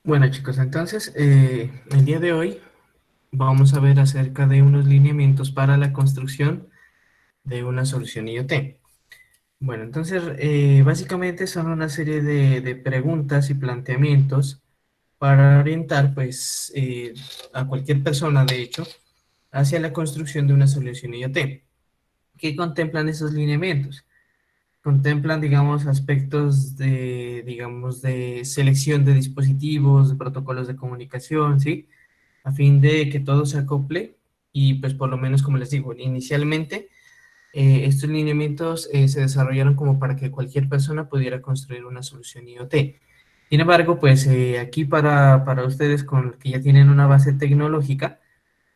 Bueno chicos, entonces el día de hoy vamos a ver acerca de unos lineamientos para la construcción de una solución IoT. Bueno, entonces básicamente son una serie de preguntas y planteamientos para orientar pues a cualquier persona de hecho hacia la construcción de una solución IoT. ¿Qué contemplan esos lineamientos? Contemplan, digamos, aspectos de, digamos, de selección de dispositivos, de protocolos de comunicación, ¿sí? A fin de que todo se acople y pues por lo menos como les digo, inicialmente estos lineamientos se desarrollaron como para que cualquier persona pudiera construir una solución IoT. Sin embargo, pues aquí para ustedes con los que ya tienen una base tecnológica,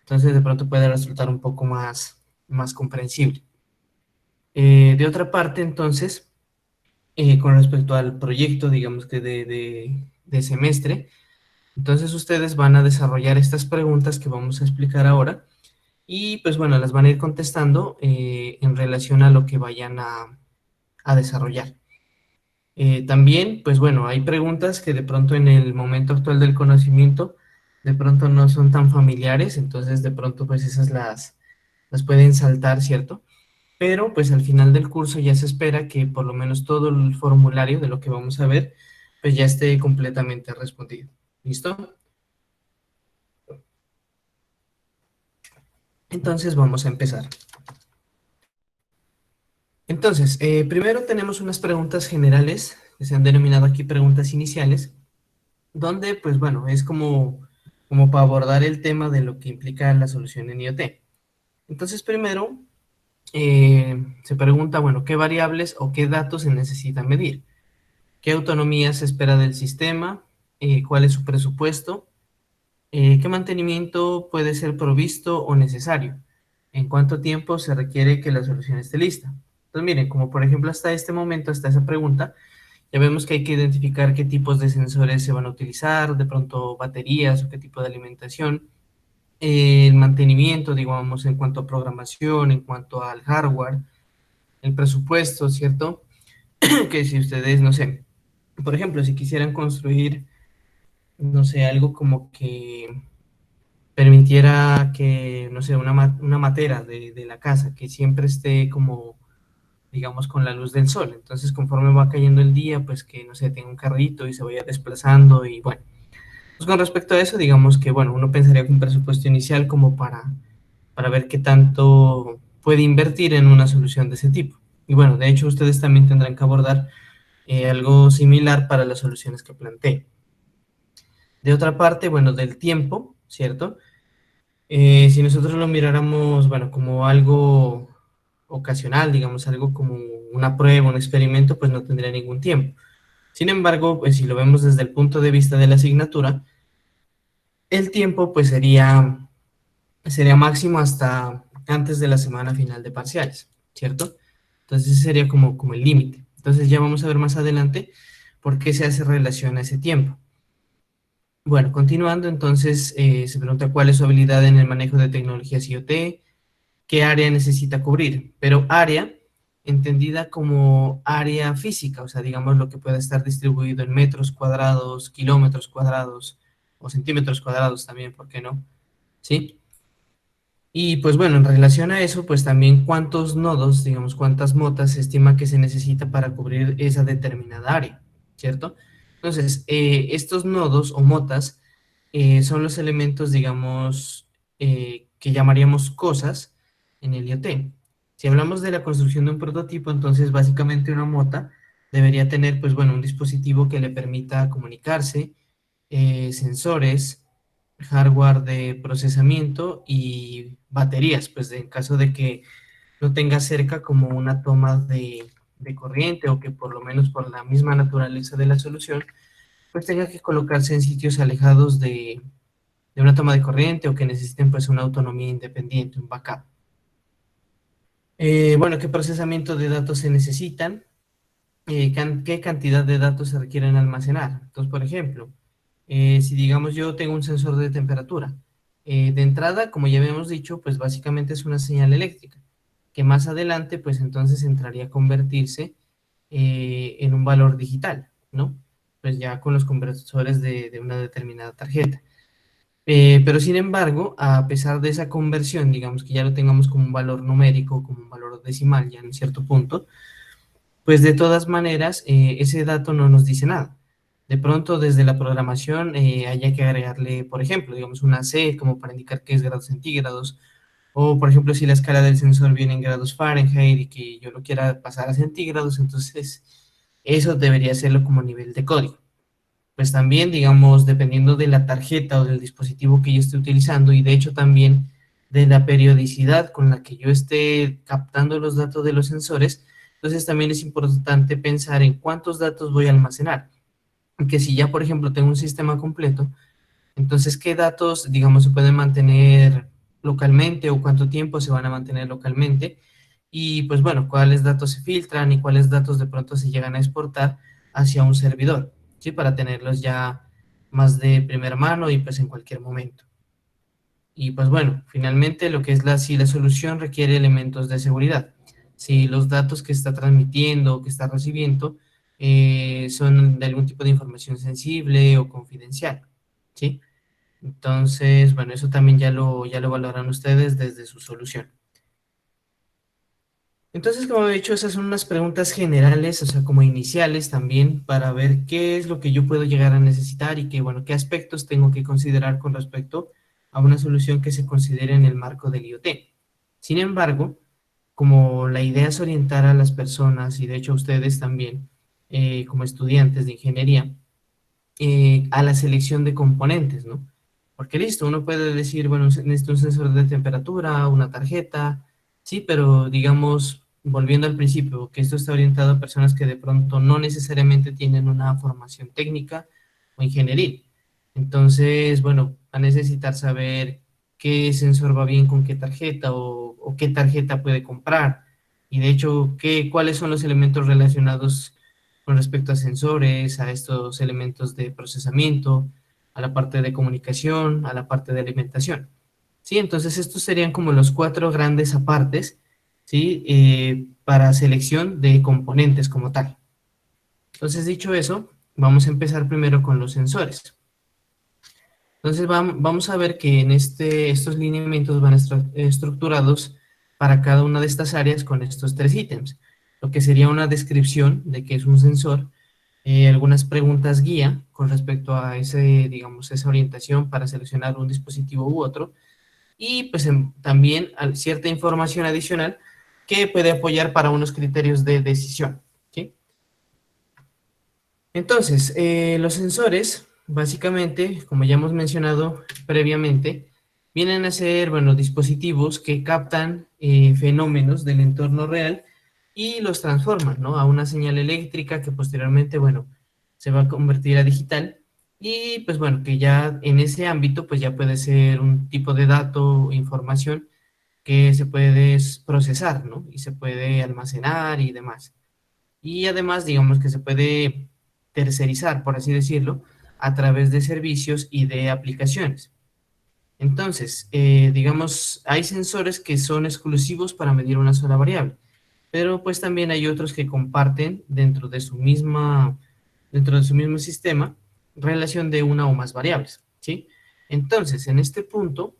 entonces de pronto puede resultar un poco más comprensible. De otra parte, entonces, con respecto al proyecto, digamos que de semestre, entonces ustedes van a desarrollar estas preguntas que vamos a explicar ahora y pues bueno, las van a ir contestando en relación a lo que vayan a desarrollar. También, pues bueno, hay preguntas que de pronto en el momento actual del conocimiento, de pronto no son tan familiares, entonces de pronto pues esas las pueden saltar, ¿cierto? Pero pues al final del curso ya se espera que por lo menos todo el formulario de lo que vamos a ver, pues ya esté completamente respondido. ¿Listo? Entonces vamos a empezar. Entonces, primero tenemos unas preguntas generales, que se han denominado aquí preguntas iniciales, donde, pues bueno, es como para abordar el tema de lo que implica la solución en IoT. Entonces, primero se pregunta, bueno, ¿qué variables o qué datos se necesitan medir? ¿Qué autonomía se espera del sistema? ¿Cuál es su presupuesto? ¿Qué mantenimiento puede ser provisto o necesario? ¿En cuánto tiempo se requiere que la solución esté lista? Entonces, miren, como por ejemplo hasta este momento, hasta esa pregunta, ya vemos que hay que identificar qué tipos de sensores se van a utilizar, de pronto baterías o qué tipo de alimentación, el mantenimiento, digamos, en cuanto a programación, en cuanto al hardware, el presupuesto, ¿cierto? Que si ustedes, no sé, por ejemplo, si quisieran construir, no sé, algo como que permitiera que, no sé, una matera de la casa, que siempre esté como, digamos, con la luz del sol. Entonces, conforme va cayendo el día, pues que, no sé, tenga un carrito y se vaya desplazando y bueno. Pues con respecto a eso, digamos que, bueno, uno pensaría que un presupuesto inicial como para ver qué tanto puede invertir en una solución de ese tipo. Y bueno, de hecho, ustedes también tendrán que abordar algo similar para las soluciones que planteé. De otra parte, bueno, del tiempo, ¿cierto? Si nosotros lo miráramos, bueno, como algo ocasional, digamos, algo como una prueba, un experimento, pues no tendría ningún tiempo. Sin embargo, pues si lo vemos desde el punto de vista de la asignatura, el tiempo pues sería máximo hasta antes de la semana final de parciales, ¿cierto? Entonces ese sería como el límite. Entonces ya vamos a ver más adelante por qué se hace relación a ese tiempo. Bueno, continuando, entonces se pregunta cuál es su habilidad en el manejo de tecnologías IoT, qué área necesita cubrir, pero área entendida como área física, o sea, digamos lo que pueda estar distribuido en metros cuadrados, kilómetros cuadrados o centímetros cuadrados también, ¿por qué no? ¿Sí? Y pues bueno, en relación a eso, pues también cuántos nodos, digamos, cuántas motas se estima que se necesita para cubrir esa determinada área, ¿cierto? Entonces, estos nodos o motas son los elementos, digamos, que llamaríamos cosas en el IoT. Si hablamos de la construcción de un prototipo, entonces básicamente una mota debería tener, pues bueno, un dispositivo que le permita comunicarse, sensores, hardware de procesamiento y baterías, pues en caso de que no tenga cerca como una toma de corriente o que por lo menos por la misma naturaleza de la solución, pues tenga que colocarse en sitios alejados de una toma de corriente o que necesiten pues una autonomía independiente, un backup. Bueno, ¿qué procesamiento de datos se necesitan? ¿Qué cantidad de datos se requieren almacenar? Entonces, por ejemplo, si digamos yo tengo un sensor de temperatura, de entrada, como ya habíamos dicho, pues básicamente es una señal eléctrica, que más adelante pues entonces entraría a convertirse en un valor digital, ¿no? pues ya con los conversores de una determinada tarjeta. Pero sin embargo, a pesar de esa conversión, digamos que ya lo tengamos como un valor numérico, como un valor decimal ya en cierto punto, pues de todas maneras ese dato no nos dice nada. De pronto desde la programación haya que agregarle, por ejemplo, digamos una C como para indicar que es grados centígrados, o por ejemplo si la escala del sensor viene en grados Fahrenheit y que yo lo quiera pasar a centígrados, entonces eso debería hacerlo como nivel de código. Pues también, digamos, dependiendo de la tarjeta o del dispositivo que yo esté utilizando y de hecho también de la periodicidad con la que yo esté captando los datos de los sensores, entonces también es importante pensar en cuántos datos voy a almacenar. Que si ya, por ejemplo, tengo un sistema completo, entonces, ¿qué datos, digamos, se pueden mantener localmente o cuánto tiempo se van a mantener localmente? Y pues bueno, cuáles datos se filtran y cuáles datos de pronto se llegan a exportar hacia un servidor, ¿sí? Para tenerlos ya más de primera mano y pues en cualquier momento. Y pues bueno, finalmente lo que es si la solución requiere elementos de seguridad. Si los datos que está transmitiendo o que está recibiendo son de algún tipo de información sensible o confidencial, ¿sí? Entonces, bueno, eso también ya lo valoran ustedes desde su solución. Entonces, como he dicho, esas son unas preguntas generales, o sea, como iniciales también, para ver qué es lo que yo puedo llegar a necesitar y qué, bueno, qué aspectos tengo que considerar con respecto a una solución que se considere en el marco del IoT. Sin embargo, como la idea es orientar a las personas, y de hecho a ustedes también, como estudiantes de ingeniería, a la selección de componentes, ¿no? Porque listo, uno puede decir, bueno, necesito un sensor de temperatura, una tarjeta, sí, pero digamos, volviendo al principio, que esto está orientado a personas que de pronto no necesariamente tienen una formación técnica o ingenieril. Entonces, bueno, va a necesitar saber qué sensor va bien con qué tarjeta o qué tarjeta puede comprar. Y de hecho, cuáles son los elementos relacionados con respecto a sensores, a estos elementos de procesamiento, a la parte de comunicación, a la parte de alimentación. Sí, entonces estos serían como los cuatro grandes apartes, ¿sí? Para selección de componentes como tal. Entonces, dicho eso, vamos a empezar primero con los sensores. Entonces, vamos a ver que en estos lineamientos van estructurados para cada una de estas áreas con estos tres ítems. Lo que sería una descripción de qué es un sensor, algunas preguntas guía con respecto a digamos, esa orientación para seleccionar un dispositivo u otro, y pues también cierta información adicional que puede apoyar para unos criterios de decisión, ¿sí? Entonces, los sensores, básicamente, como ya hemos mencionado previamente, vienen a ser, bueno, dispositivos que captan fenómenos del entorno real y los transforman, ¿no? A una señal eléctrica que posteriormente, bueno, se va a convertir a digital y, pues bueno, que ya en ese ámbito, pues ya puede ser un tipo de dato o información que se puede procesar, ¿no? Y se puede almacenar y demás. Y además, digamos que se puede tercerizar, por así decirlo, a través de servicios y de aplicaciones. Entonces, digamos, hay sensores que son exclusivos para medir una sola variable, pero pues también hay otros que comparten dentro de su mismo sistema relación de una o más variables, ¿sí? Entonces, en este punto,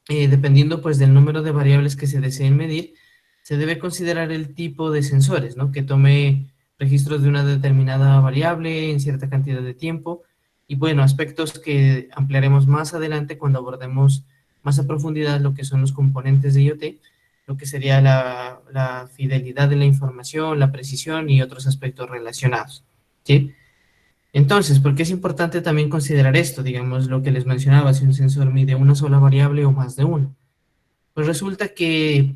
dependiendo pues del número de variables que se deseen medir, se debe considerar el tipo de sensores, ¿no? Que tome registros de una determinada variable en cierta cantidad de tiempo y bueno, aspectos que ampliaremos más adelante cuando abordemos más a profundidad lo que son los componentes de IoT, lo que sería la fidelidad de la información, la precisión y otros aspectos relacionados, ¿sí? Entonces, ¿por qué es importante también considerar esto? Digamos, lo que les mencionaba, si un sensor mide una sola variable o más de una. Pues resulta que,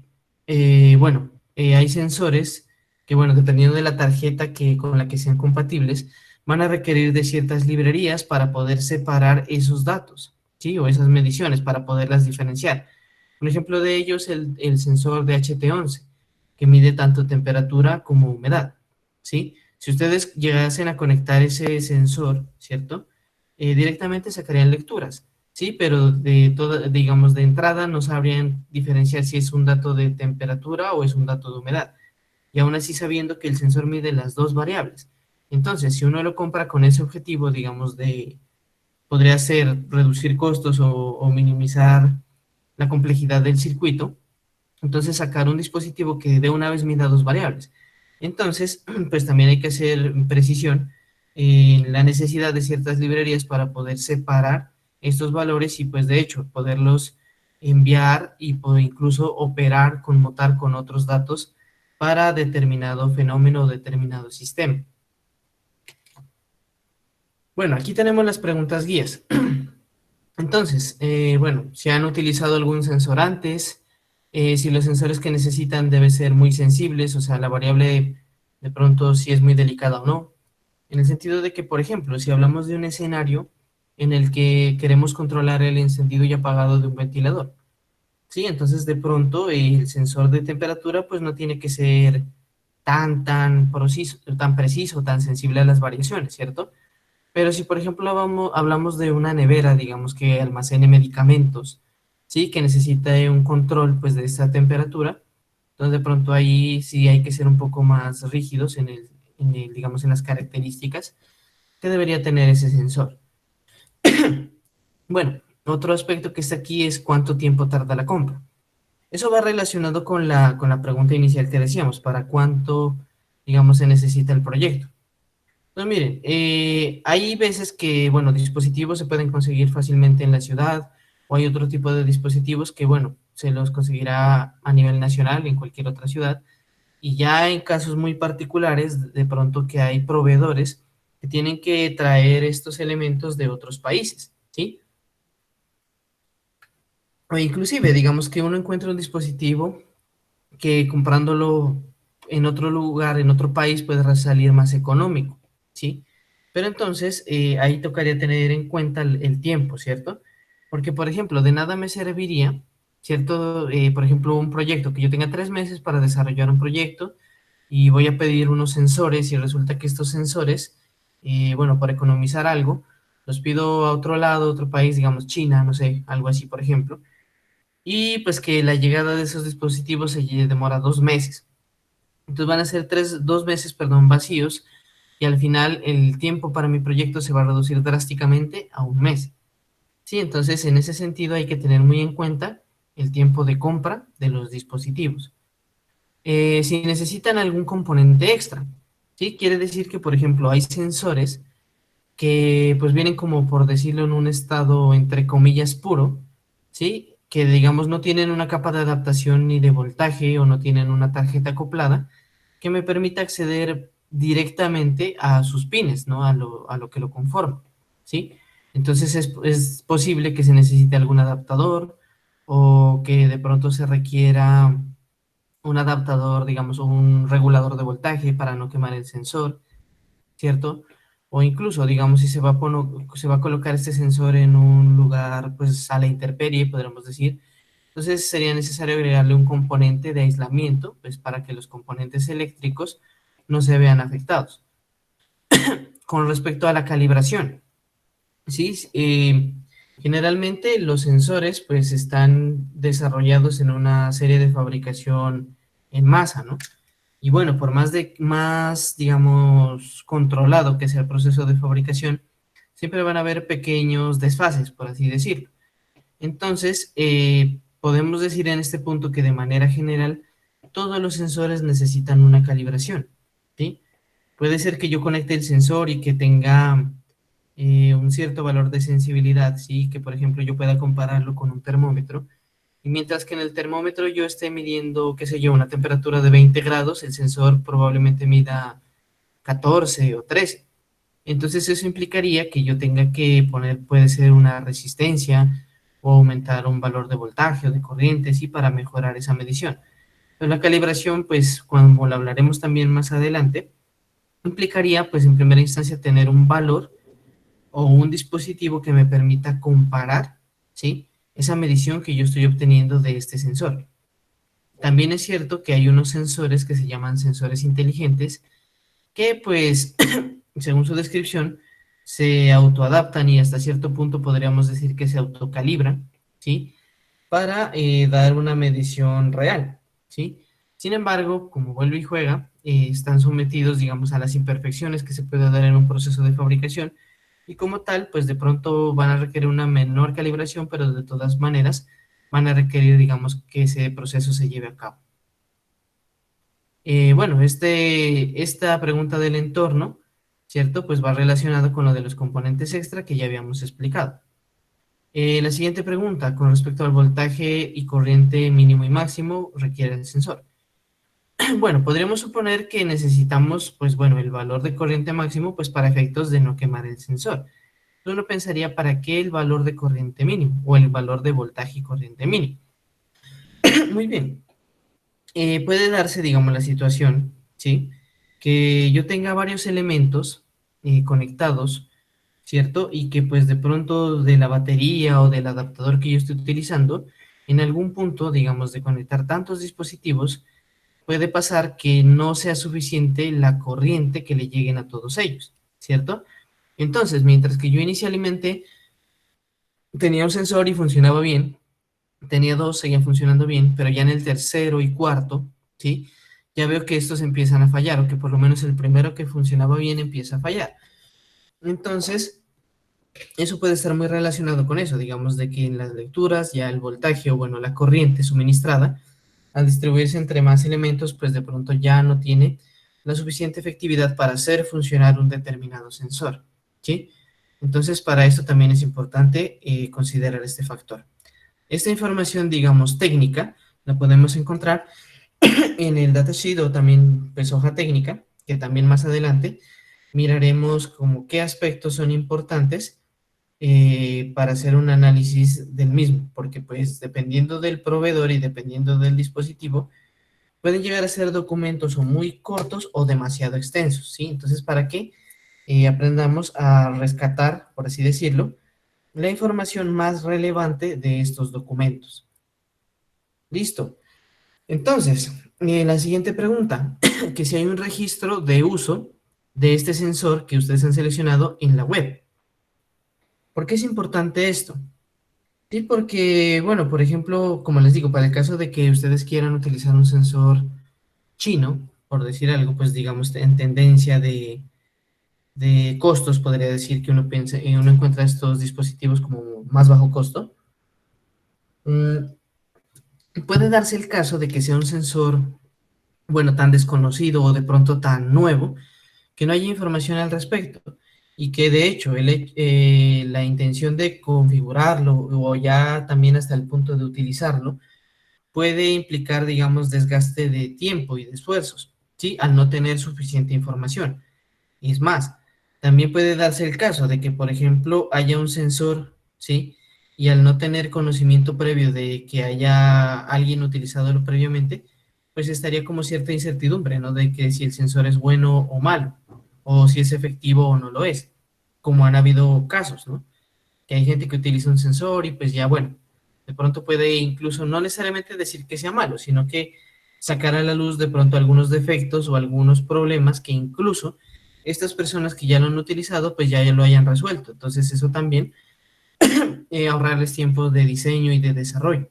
bueno, hay sensores que, bueno, dependiendo de la tarjeta con la que sean compatibles, van a requerir de ciertas librerías para poder separar esos datos, ¿sí? O esas mediciones para poderlas diferenciar. Un ejemplo de ello es el sensor de HT11, que mide tanto temperatura como humedad, ¿sí? Si ustedes llegasen a conectar ese sensor, ¿cierto? Directamente sacarían lecturas, ¿sí? Pero digamos, de entrada no sabrían diferenciar si es un dato de temperatura o es un dato de humedad. Y aún así sabiendo que el sensor mide las dos variables. Entonces, si uno lo compra con ese objetivo, digamos, podría ser reducir costos o minimizar la complejidad del circuito, entonces sacar un dispositivo que de una vez mida dos variables. Entonces, pues también hay que hacer precisión en la necesidad de ciertas librerías para poder separar estos valores y pues de hecho poderlos enviar y poder incluso operar, conmutar con otros datos para determinado fenómeno o determinado sistema. Bueno, aquí tenemos las preguntas guías. Entonces, bueno, si han utilizado algún sensor antes, si los sensores que necesitan deben ser muy sensibles, o sea, la variable de pronto si es muy delicada o no, en el sentido de que, por ejemplo, si hablamos de un escenario en el que queremos controlar el encendido y apagado de un ventilador, ¿sí? Entonces, de pronto, el sensor de temperatura, pues no tiene que ser tan preciso, tan sensible a las variaciones, ¿cierto? Pero si, por ejemplo, hablamos de una nevera, digamos, que almacene medicamentos, ¿sí? Que necesita un control, pues, de esta temperatura, entonces de pronto ahí sí hay que ser un poco más rígidos digamos, en las características que debería tener ese sensor. Bueno, otro aspecto que está aquí es cuánto tiempo tarda la compra. Eso va relacionado con la pregunta inicial que decíamos, para cuánto, digamos, se necesita el proyecto. Pues miren, hay veces que, bueno, dispositivos se pueden conseguir fácilmente en la ciudad, o hay otro tipo de dispositivos que, bueno, se los conseguirá a nivel nacional en cualquier otra ciudad, y ya en casos muy particulares, de pronto que hay proveedores que tienen que traer estos elementos de otros países, ¿sí? O inclusive, digamos que uno encuentra un dispositivo que comprándolo en otro lugar, en otro país, puede salir más económico, ¿sí? Pero entonces ahí tocaría tener en cuenta el tiempo, ¿cierto? Porque, por ejemplo, de nada me serviría, ¿cierto? Por ejemplo, un proyecto que yo tenga 3 meses para desarrollar un proyecto y voy a pedir unos sensores y resulta que estos sensores, bueno, por economizar algo, los pido a otro lado, otro país, digamos China, no sé, algo así, por ejemplo, y pues que la llegada de esos dispositivos demora 2 meses. Entonces van a ser 2 meses, perdón, vacíos y al final el tiempo para mi proyecto se va a reducir drásticamente a un mes. Sí, entonces en ese sentido hay que tener muy en cuenta el tiempo de compra de los dispositivos. Si necesitan algún componente extra, ¿sí? Quiere decir que, por ejemplo, hay sensores que pues vienen como por decirlo en un estado entre comillas puro, ¿sí? Que digamos no tienen una capa de adaptación ni de voltaje o no tienen una tarjeta acoplada que me permita acceder directamente a sus pines, ¿no? A lo que lo conforma, ¿sí? Entonces es posible que se necesite algún adaptador o que de pronto se requiera un adaptador, digamos, o un regulador de voltaje para no quemar el sensor, ¿cierto? O incluso, digamos, si se va a colocar este sensor en un lugar, pues a la intemperie, podríamos decir, entonces sería necesario agregarle un componente de aislamiento, pues para que los componentes eléctricos no se vean afectados. Con respecto a la calibración, ¿sí? Generalmente los sensores, pues están desarrollados en una serie de fabricación en masa, ¿no? Y bueno, por más, digamos, controlado que sea el proceso de fabricación, siempre van a haber pequeños desfases, por así decirlo. Entonces, podemos decir en este punto que de manera general, todos los sensores necesitan una calibración, ¿sí? Puede ser que yo conecte el sensor y que tenga un cierto valor de sensibilidad, ¿sí? Que por ejemplo yo pueda compararlo con un termómetro, y mientras que en el termómetro yo esté midiendo, qué sé yo, una temperatura de 20 grados, el sensor probablemente mida 14 o 13. Entonces eso implicaría que yo tenga que poner, puede ser una resistencia o aumentar un valor de voltaje o de corriente, sí, para mejorar esa medición. Pero la calibración, pues, cuando la hablaremos también más adelante, implicaría, pues, en primera instancia tener un valor o un dispositivo que me permita comparar, ¿sí? Esa medición que yo estoy obteniendo de este sensor. También es cierto que hay unos sensores que se llaman sensores inteligentes que pues, según su descripción, se autoadaptan y hasta cierto punto podríamos decir que se autocalibran, ¿sí? Para dar una medición real, ¿sí? Sin embargo, como vuelve y juega, están sometidos, digamos, a las imperfecciones que se puede dar en un proceso de fabricación, y como tal, pues de pronto van a requerir una menor calibración, pero de todas maneras van a requerir, digamos, que ese proceso se lleve a cabo. Bueno, esta pregunta del entorno, ¿cierto? Pues va relacionado con lo de los componentes extra que ya habíamos explicado. La siguiente pregunta, con respecto al voltaje y corriente mínimo y máximo, requiere el sensor. Bueno, podríamos suponer que necesitamos, pues bueno, el valor de corriente máximo, pues para efectos de no quemar el sensor. Uno pensaría, ¿para qué el valor de corriente mínimo o el valor de voltaje y corriente mínimo? Muy bien. Puede darse, digamos, la situación, ¿sí? Que yo tenga varios elementos conectados, ¿cierto? Y que pues de pronto de la batería o del adaptador que yo estoy utilizando, en algún punto, digamos, de conectar tantos dispositivos, puede pasar que no sea suficiente la corriente que le lleguen a todos ellos, ¿cierto? Entonces, mientras que yo inicialmente tenía un sensor y funcionaba bien, tenía dos, seguían funcionando bien, pero ya en el tercero y cuarto, ¿sí? Ya veo que estos empiezan a fallar, o que por lo menos el primero que funcionaba bien empieza a fallar. Entonces, eso puede estar muy relacionado con eso, digamos, de que en las lecturas ya el voltaje o, bueno, la corriente suministrada, al distribuirse entre más elementos, pues de pronto ya no tiene la suficiente efectividad para hacer funcionar un determinado sensor, ¿sí? Entonces, para esto también es importante considerar este factor. Esta información, digamos, técnica, la podemos encontrar en el datasheet o también pues hoja técnica, que también más adelante miraremos como qué aspectos son importantes para hacer un análisis del mismo, porque pues dependiendo del proveedor y dependiendo del dispositivo, pueden llegar a ser documentos o muy cortos o demasiado extensos, ¿sí? Entonces, para que aprendamos a rescatar, por así decirlo, la información más relevante de estos documentos. Listo. Entonces, la siguiente pregunta, que si hay un registro de uso de este sensor que ustedes han seleccionado en la web. ¿Por qué es importante esto? Sí, porque, bueno, por ejemplo, como les digo, para el caso de que ustedes quieran utilizar un sensor chino, por decir algo, pues digamos en tendencia de costos, podría decir que uno piensa, uno encuentra estos dispositivos como más bajo costo. Puede darse el caso de que sea un sensor, bueno, tan desconocido o de pronto tan nuevo, que no haya información al respecto y que de hecho la intención de configurarlo o ya también hasta el punto de utilizarlo puede implicar, digamos, desgaste de tiempo y de esfuerzos, ¿sí? Al no tener suficiente información. Y es más, también puede darse el caso de que, por ejemplo, haya un sensor, ¿sí? Y al no tener conocimiento previo de que haya alguien utilizado previamente, pues estaría como cierta incertidumbre, ¿no? De que si el sensor es bueno o malo, o si es efectivo o no lo es, como han habido casos, ¿no? Que hay gente que utiliza un sensor y pues ya, bueno, de pronto puede incluso no necesariamente decir que sea malo, sino que sacar a la luz de pronto algunos defectos o algunos problemas que incluso estas personas que ya lo han utilizado pues ya lo hayan resuelto. Entonces eso también ahorrarles tiempo de diseño y de desarrollo.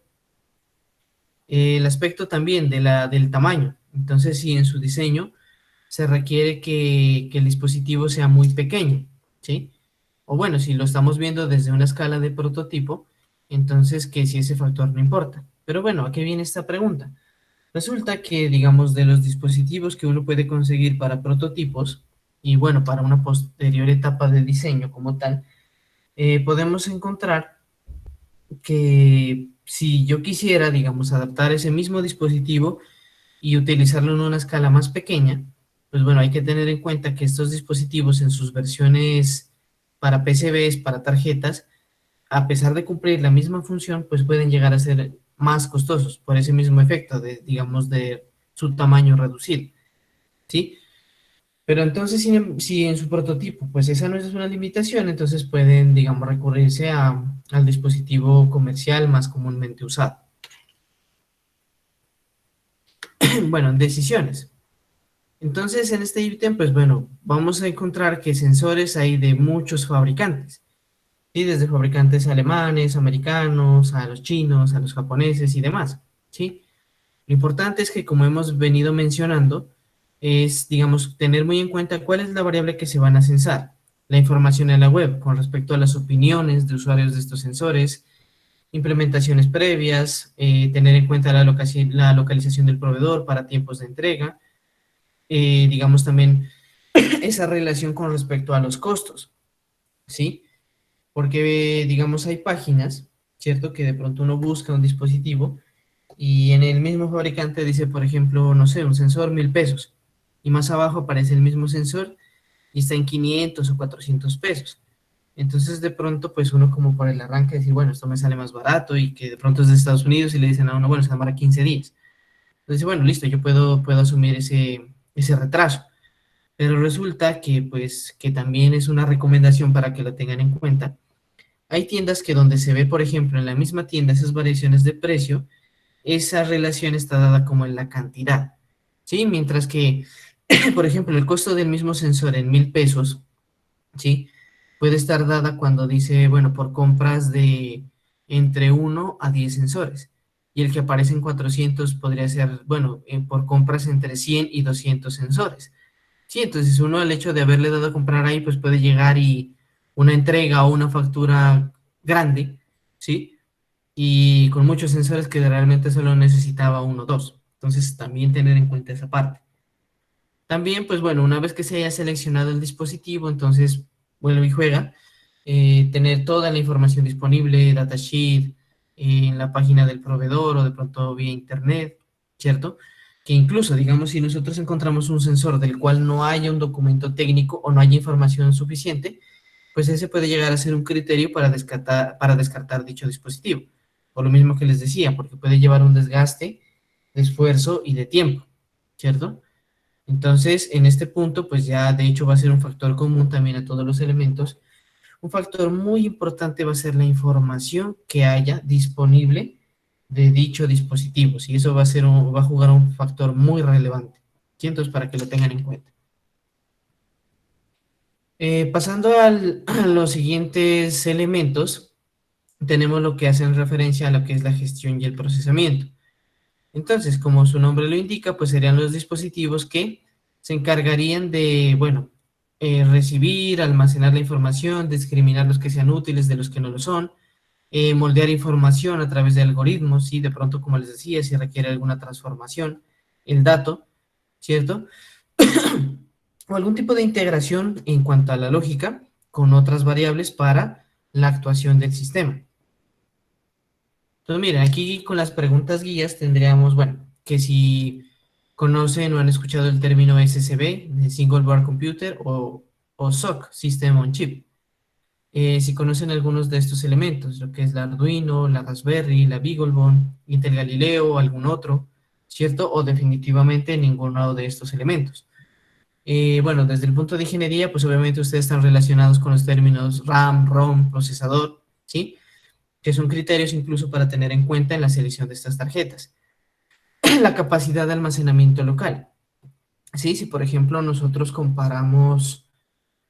El aspecto también del tamaño. Entonces si en su diseño se requiere que el dispositivo sea muy pequeño, ¿sí? O bueno, si lo estamos viendo desde una escala de prototipo, entonces que si ese factor no importa. Pero bueno, ¿a qué viene esta pregunta? Resulta que, digamos, de los dispositivos que uno puede conseguir para prototipos, y bueno, para una posterior etapa de diseño como tal, podemos encontrar que si yo quisiera, digamos, adaptar ese mismo dispositivo y utilizarlo en una escala más pequeña, pues bueno, hay que tener en cuenta que estos dispositivos en sus versiones para PCBs, para tarjetas, a pesar de cumplir la misma función, pues pueden llegar a ser más costosos por ese mismo efecto de, digamos, de su tamaño reducido, ¿sí? Pero entonces, si en su prototipo, pues esa no es una limitación, entonces pueden, digamos, recurrirse al dispositivo comercial más comúnmente usado. Bueno, decisiones. Entonces, en este ítem, pues bueno, vamos a encontrar que sensores hay de muchos fabricantes, ¿sí? Desde fabricantes alemanes, americanos, a los chinos, a los japoneses y demás, ¿sí? Lo importante es que, como hemos venido mencionando, es, digamos, tener muy en cuenta cuál es la variable que se van a censar. La información en la web con respecto a las opiniones de usuarios de estos sensores, implementaciones previas, tener en cuenta la localización del proveedor para tiempos de entrega, digamos también esa relación con respecto a los costos, ¿sí? Porque, digamos, hay páginas, ¿cierto? Que de pronto uno busca un dispositivo y en el mismo fabricante dice, por ejemplo, no sé, un sensor 1.000 pesos. Y más abajo aparece el mismo sensor y está en 500 o 400 pesos. Entonces, de pronto, pues uno como por el arranque decir, bueno, esto me sale más barato y que de pronto es de Estados Unidos y le dicen a uno, bueno, se demora 15 días. Entonces, bueno, listo, yo puedo asumir ese retraso. Pero resulta que, pues, que también es una recomendación para que lo tengan en cuenta. Hay tiendas que donde se ve, por ejemplo, en la misma tienda esas variaciones de precio, esa relación está dada como en la cantidad, ¿sí? Mientras que, por ejemplo, el costo del mismo sensor en 1.000 pesos, ¿sí? Puede estar dada cuando dice, bueno, por compras de entre 1 a 10 sensores. Y el que aparece en 400 podría ser, bueno, por compras entre 100 y 200 sensores. Sí, entonces uno el hecho de haberle dado a comprar ahí, pues puede llegar y una entrega o una factura grande, ¿sí? Y con muchos sensores que realmente solo necesitaba uno o dos. Entonces también tener en cuenta esa parte. También, pues bueno, una vez que se haya seleccionado el dispositivo, entonces vuelve y juega. Tener toda la información disponible, datasheet, en la página del proveedor o de pronto vía internet, ¿cierto? Que incluso, digamos, si nosotros encontramos un sensor del cual no haya un documento técnico o no haya información suficiente, pues ese puede llegar a ser un criterio para descartar dicho dispositivo. Por lo mismo que les decía, porque puede llevar un desgaste de esfuerzo y de tiempo, ¿cierto? Entonces, en este punto, pues ya de hecho va a ser un factor común también a todos los elementos. Un factor muy importante va a ser la información que haya disponible de dicho dispositivo, y eso va a jugar un factor muy relevante. ¿Sí? Entonces, para que lo tengan en cuenta. Pasando a los siguientes elementos, tenemos lo que hacen referencia a lo que es la gestión y el procesamiento. Entonces, como su nombre lo indica, pues serían los dispositivos que se encargarían de, bueno, recibir, almacenar la información, discriminar los que sean útiles de los que no lo son, moldear información a través de algoritmos, y de pronto, como les decía, si requiere alguna transformación, el dato, ¿cierto? O algún tipo de integración en cuanto a la lógica con otras variables para la actuación del sistema. Entonces, miren, aquí con las preguntas guías tendríamos, bueno, que si conocen o han escuchado el término SSB, Single Board Computer, o SoC, System on Chip. Si conocen algunos de estos elementos, lo que es la Arduino, la Raspberry, la BeagleBone, Intel Galileo, o algún otro, ¿cierto? O definitivamente ninguno de estos elementos. Bueno, desde el punto de ingeniería, pues obviamente ustedes están relacionados con los términos RAM, ROM, procesador, ¿sí? Que son criterios incluso para tener en cuenta en la selección de estas tarjetas. La capacidad de almacenamiento local. Sí, si por ejemplo nosotros comparamos,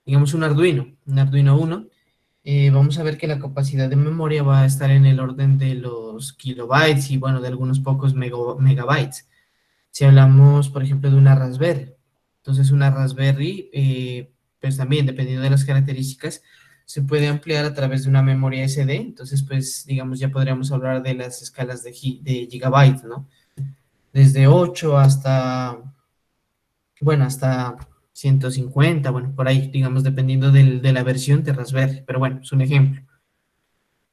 digamos, un Arduino 1, vamos a ver que la capacidad de memoria va a estar en el orden de los kilobytes y bueno, de algunos pocos megabytes. Si hablamos, por ejemplo, de una Raspberry, entonces una Raspberry, pues también dependiendo de las características, se puede ampliar a través de una memoria SD, entonces pues digamos ya podríamos hablar de las escalas de gigabytes, ¿no? Desde 8 hasta, bueno, hasta 150, bueno, por ahí, digamos, dependiendo de la versión de Raspberry, pero bueno, es un ejemplo.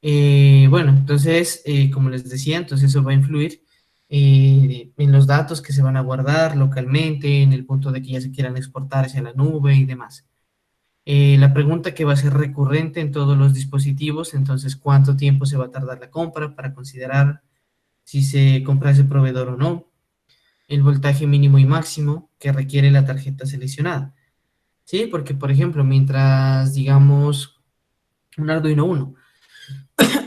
Bueno, entonces, como les decía, entonces eso va a influir en los datos que se van a guardar localmente, en el punto de que ya se quieran exportar hacia la nube y demás. La pregunta que va a ser recurrente en todos los dispositivos, entonces, ¿cuánto tiempo se va a tardar la compra para considerar si se compra ese proveedor o no? El voltaje mínimo y máximo que requiere la tarjeta seleccionada. Sí, porque, por ejemplo, mientras, digamos, un Arduino 1,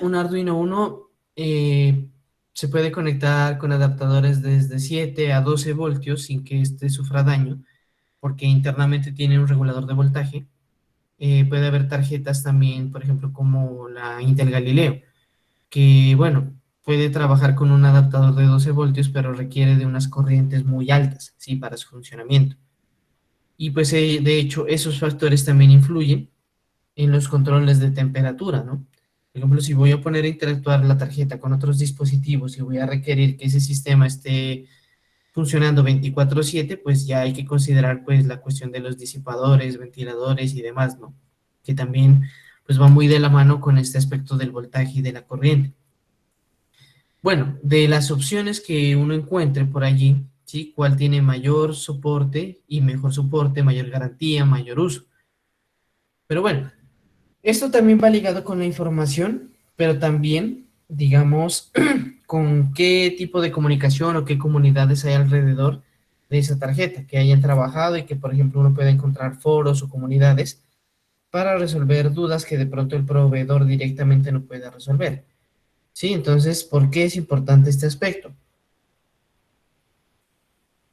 un Arduino 1 se puede conectar con adaptadores desde 7 a 12 voltios sin que éste sufra daño, porque internamente tiene un regulador de voltaje. Puede haber tarjetas también, por ejemplo, como la Intel Galileo, que, bueno, puede trabajar con un adaptador de 12 voltios, pero requiere de unas corrientes muy altas, ¿sí? Para su funcionamiento. Y pues de hecho esos factores también influyen en los controles de temperatura, ¿no? Por ejemplo, si voy a poner a interactuar la tarjeta con otros dispositivos y voy a requerir que ese sistema esté funcionando 24/7, pues ya hay que considerar pues la cuestión de los disipadores, ventiladores y demás, ¿no? Que también pues va muy de la mano con este aspecto del voltaje y de la corriente. Bueno, de las opciones que uno encuentre por allí, ¿sí? ¿Cuál tiene mayor soporte y mejor soporte, mayor garantía, mayor uso? Pero bueno, esto también va ligado con la información, pero también, digamos, con qué tipo de comunicación o qué comunidades hay alrededor de esa tarjeta, que hayan trabajado y que, por ejemplo, uno pueda encontrar foros o comunidades para resolver dudas que de pronto el proveedor directamente no pueda resolver. Sí, entonces, ¿por qué es importante este aspecto?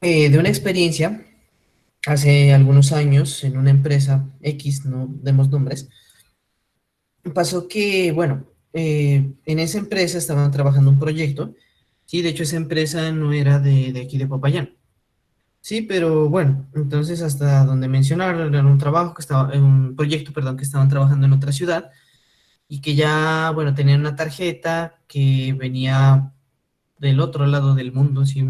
De una experiencia, hace algunos años, en una empresa X, no demos nombres, pasó que, bueno, en esa empresa estaban trabajando un proyecto, sí, de hecho esa empresa no era de aquí de Popayán, sí, pero bueno, entonces hasta donde mencionaron, era un trabajo que estaba, un proyecto, perdón, que estaban trabajando en otra ciudad y que ya, bueno, tenían una tarjeta que venía del otro lado del mundo, sí,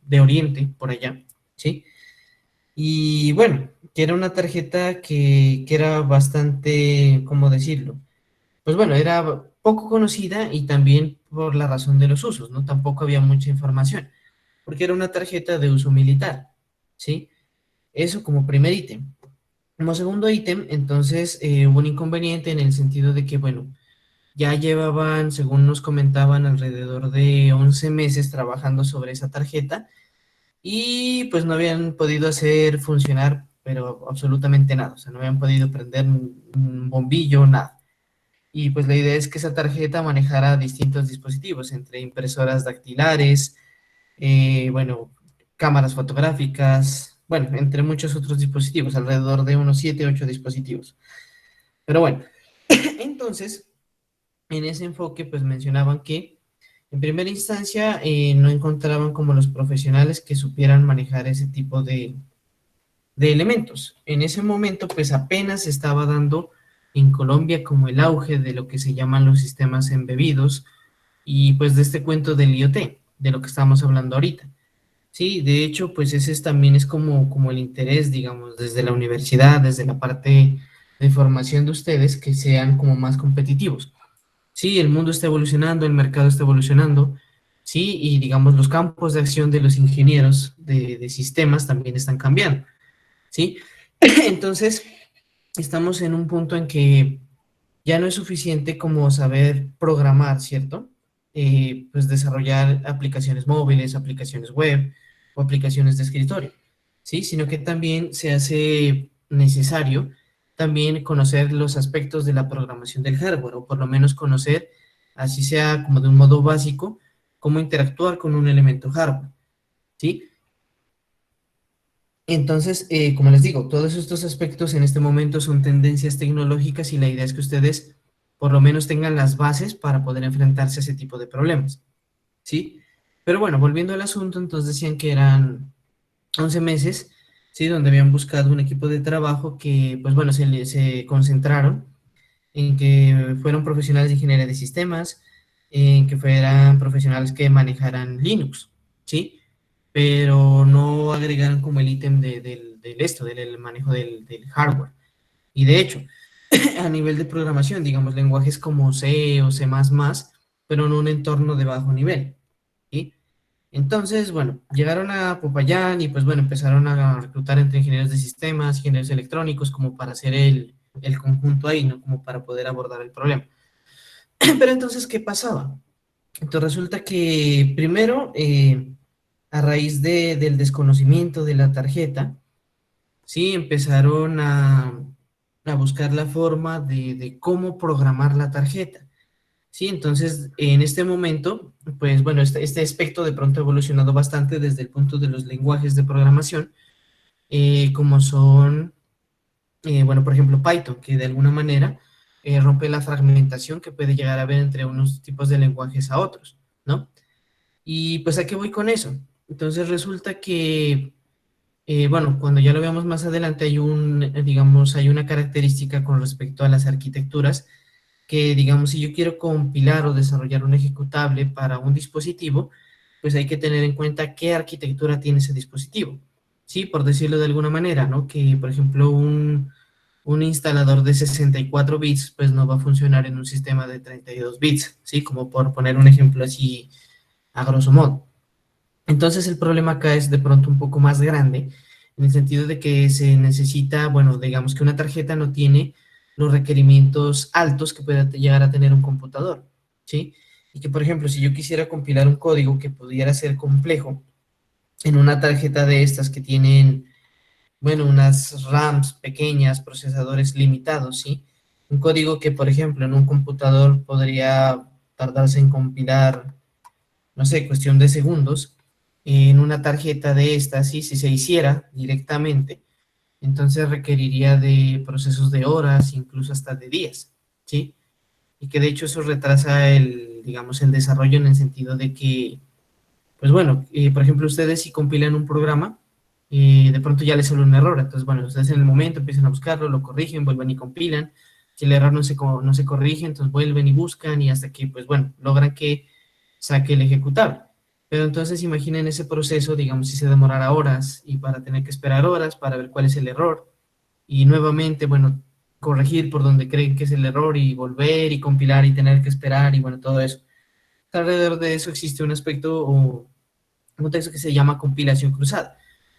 de Oriente, por allá, sí, y bueno, que era una tarjeta que era bastante, ¿cómo decirlo? Pues bueno, era poco conocida y también por la razón de los usos, ¿no? Tampoco había mucha información, porque era una tarjeta de uso militar, ¿sí? Eso como primer ítem. Como segundo ítem, entonces hubo un inconveniente en el sentido de que, bueno, ya llevaban, según nos comentaban, alrededor de 11 meses trabajando sobre esa tarjeta y pues no habían podido hacer funcionar, pero absolutamente nada, o sea, no habían podido prender un bombillo, nada. Y pues la idea es que esa tarjeta manejara distintos dispositivos, entre impresoras dactilares, bueno, cámaras fotográficas, bueno, entre muchos otros dispositivos, alrededor de unos 7 8 dispositivos. Pero bueno, entonces, en ese enfoque, pues mencionaban que en primera instancia no encontraban como los profesionales que supieran manejar ese tipo de elementos. En ese momento, pues apenas se estaba dando en Colombia como el auge de lo que se llaman los sistemas embebidos y pues de este cuento del IoT, de lo que estamos hablando ahorita. Sí, de hecho, pues ese también es como el interés, digamos, desde la universidad, desde la parte de formación de ustedes, que sean como más competitivos. Sí, el mundo está evolucionando, el mercado está evolucionando, sí, y digamos, los campos de acción de los ingenieros de sistemas también están cambiando. ¿Sí? Entonces, estamos en un punto en que ya no es suficiente como saber programar, ¿cierto? Pues desarrollar aplicaciones móviles, aplicaciones web o aplicaciones de escritorio, ¿sí? Sino que también se hace necesario también conocer los aspectos de la programación del hardware, o por lo menos conocer, así sea como de un modo básico, cómo interactuar con un elemento hardware, ¿sí? Entonces, como les digo, todos estos aspectos en este momento son tendencias tecnológicas y la idea es que ustedes por lo menos tengan las bases para poder enfrentarse a ese tipo de problemas, ¿sí? Pero bueno, volviendo al asunto, entonces decían que eran 11 meses, ¿sí? Donde habían buscado un equipo de trabajo que, pues bueno, se concentraron en que fueron profesionales de ingeniería de sistemas, en que fueran profesionales que manejaran Linux, ¿sí? Pero no agregaron como el ítem del manejo del hardware. Y de hecho, a nivel de programación, digamos, lenguajes como C o C++, pero en un entorno de bajo nivel, ¿sí? Entonces, bueno, llegaron a Popayán y pues bueno, empezaron a reclutar entre ingenieros de sistemas, ingenieros electrónicos, como para hacer el conjunto ahí, ¿no? Como para poder abordar el problema. Pero entonces, ¿qué pasaba? Entonces resulta que primero, a raíz del desconocimiento de la tarjeta, sí, empezaron a buscar la forma de cómo programar la tarjeta. Sí, entonces en este momento, pues bueno, este aspecto de pronto ha evolucionado bastante desde el punto de los lenguajes de programación, como son, bueno, por ejemplo, Python, que de alguna manera rompe la fragmentación que puede llegar a haber entre unos tipos de lenguajes a otros, ¿no? Y pues, ¿a qué voy con eso? Entonces resulta que, bueno, cuando ya lo veamos más adelante, digamos, hay una característica con respecto a las arquitecturas que, digamos, si yo quiero compilar o desarrollar un ejecutable para un dispositivo, pues hay que tener en cuenta qué arquitectura tiene ese dispositivo. Sí, por decirlo de alguna manera, ¿no? Que, por ejemplo, un instalador de 64 bits, pues no va a funcionar en un sistema de 32 bits, ¿sí? Como por poner un ejemplo así a grosso modo. Entonces el problema acá es de pronto un poco más grande, en el sentido de que se necesita, bueno, digamos que una tarjeta no tiene los requerimientos altos que pueda llegar a tener un computador, ¿sí? Y que, por ejemplo, si yo quisiera compilar un código que pudiera ser complejo en una tarjeta de estas que tienen, bueno, unas RAMs pequeñas, procesadores limitados, ¿sí? Un código que, por ejemplo, en un computador podría tardarse en compilar, no sé, cuestión de segundos, en una tarjeta de estas, ¿sí? Si se hiciera directamente, entonces requeriría de procesos de horas, incluso hasta de días, ¿sí? Y que de hecho eso retrasa digamos, el desarrollo en el sentido de que, pues bueno, por ejemplo, ustedes si compilan un programa, de pronto ya les sale un error, entonces, bueno, ustedes en el momento empiezan a buscarlo, lo corrigen, vuelven y compilan, si el error no se corrige, entonces vuelven y buscan y hasta que, pues bueno, logran que saque el ejecutable. Pero entonces imaginen ese proceso, digamos, si se demorara horas y para tener que esperar horas para ver cuál es el error y nuevamente, bueno, corregir por donde creen que es el error y volver y compilar y tener que esperar y bueno, todo eso. Alrededor de eso existe un aspecto o un texto que se llama compilación cruzada.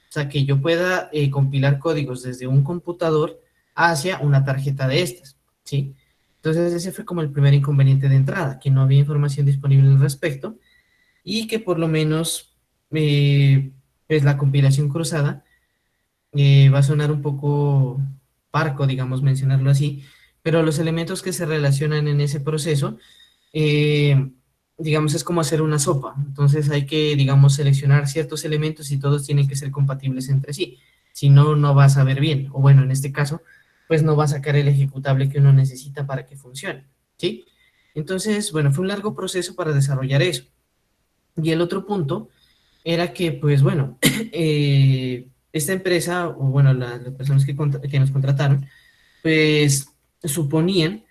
O sea, que yo pueda compilar códigos desde un computador hacia una tarjeta de estas, ¿sí? Entonces ese fue como el primer inconveniente de entrada, que no había información disponible al respecto y que por lo menos pues la compilación cruzada va a sonar un poco parco, digamos, mencionarlo así, pero los elementos que se relacionan en ese proceso, eh, digamos, es como hacer una sopa. Entonces hay que, digamos, seleccionar ciertos elementos y todos tienen que ser compatibles entre sí. Si no, no va a saber bien. O bueno, en este caso, pues no va a sacar el ejecutable que uno necesita para que funcione, ¿sí? Entonces, bueno, fue un largo proceso para desarrollar eso. Y el otro punto era que, pues bueno, esta empresa, o bueno, las personas que nos contrataron, pues suponían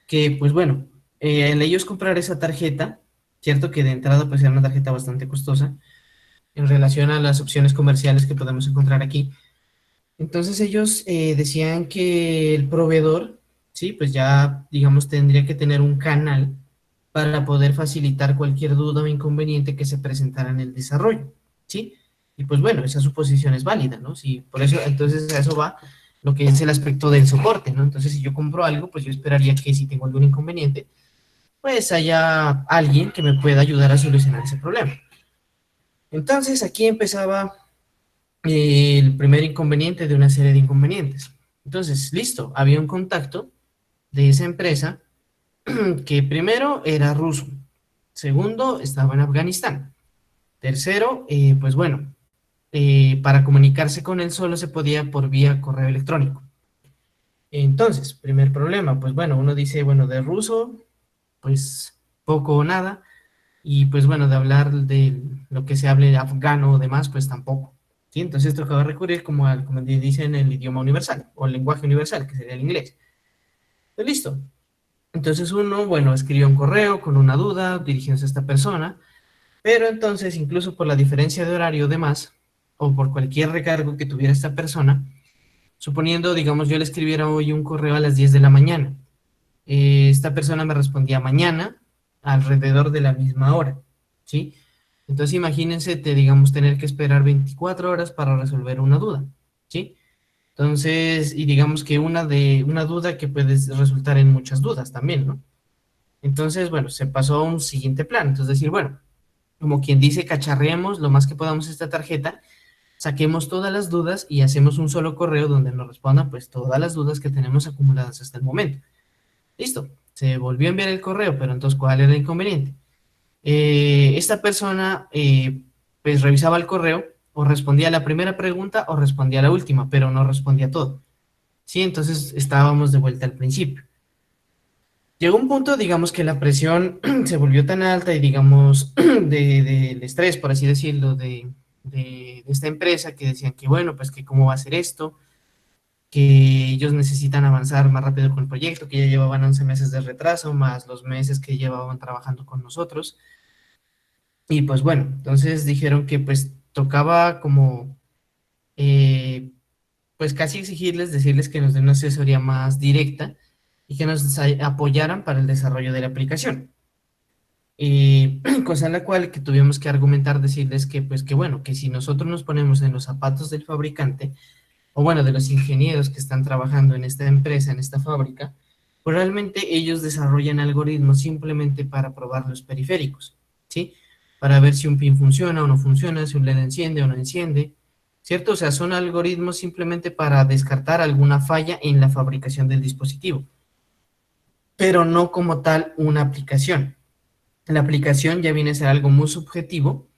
que, pues bueno, al ellos comprar esa tarjeta, cierto que de entrada pues era una tarjeta bastante costosa en relación a las opciones comerciales que podemos encontrar aquí. Entonces ellos decían que el proveedor, sí, pues ya, digamos, tendría que tener un canal para poder facilitar cualquier duda o inconveniente que se presentara en el desarrollo, ¿sí? Y pues bueno, esa suposición es válida, ¿no? Sí, por eso, entonces a eso va lo que es el aspecto del soporte, ¿no? Entonces, si yo compro algo, pues yo esperaría que si tengo algún inconveniente, pues haya alguien que me pueda ayudar a solucionar ese problema. Entonces, aquí empezaba el primer inconveniente de una serie de inconvenientes. Entonces, listo, había un contacto de esa empresa que primero era ruso, segundo estaba en Afganistán, tercero, pues bueno, para comunicarse con él solo se podía por vía correo electrónico. Entonces, primer problema, pues bueno, uno dice, bueno, de ruso, pues poco o nada, y pues bueno, de hablar de lo que se hable afgano o demás, pues tampoco. ¿Sí? Entonces tocaba recurrir como dicen, el idioma universal, o el lenguaje universal, que sería el inglés. Pues listo. Entonces uno, bueno, escribió un correo con una duda, dirigiéndose a esta persona, pero entonces, incluso por la diferencia de horario o demás, o por cualquier recargo que tuviera esta persona, suponiendo, digamos, yo le escribiera hoy un correo a las 10 de la mañana, esta persona me respondía mañana alrededor de la misma hora, ¿sí? Entonces imagínense, digamos, tener que esperar 24 horas para resolver una duda, ¿sí? Entonces, y digamos que una duda que puede resultar en muchas dudas también, ¿no? Entonces, bueno, se pasó a un siguiente plan. Entonces, decir, bueno, como quien dice, cacharreemos lo más que podamos esta tarjeta, saquemos todas las dudas y hacemos un solo correo donde nos respondan pues todas las dudas que tenemos acumuladas hasta el momento. Listo, se volvió a enviar el correo, pero entonces, ¿cuál era el inconveniente? Esta persona pues revisaba el correo o respondía a la primera pregunta o respondía a la última, pero no respondía a todo. Sí, entonces estábamos de vuelta al principio. Llegó un punto, digamos, que la presión se volvió tan alta y, digamos, del estrés, por así decirlo, de esta empresa, que decían que, bueno, pues que cómo va a ser esto, que ellos necesitan avanzar más rápido con el proyecto, que ya llevaban 11 meses de retraso, más los meses que llevaban trabajando con nosotros. Y pues bueno, entonces dijeron que pues tocaba como, eh, pues casi exigirles, decirles que nos den una asesoría más directa y que nos apoyaran para el desarrollo de la aplicación. Cosa en la cual que tuvimos que argumentar, decirles que pues que bueno, que si nosotros nos ponemos en los zapatos del fabricante, o bueno, de los ingenieros que están trabajando en esta empresa, en esta fábrica, pues realmente ellos desarrollan algoritmos simplemente para probar los periféricos, ¿sí? Para ver si un pin funciona o no funciona, si un LED enciende o no enciende, ¿cierto? O sea, son algoritmos simplemente para descartar alguna falla en la fabricación del dispositivo, pero no como tal una aplicación. La aplicación ya viene a ser algo muy subjetivo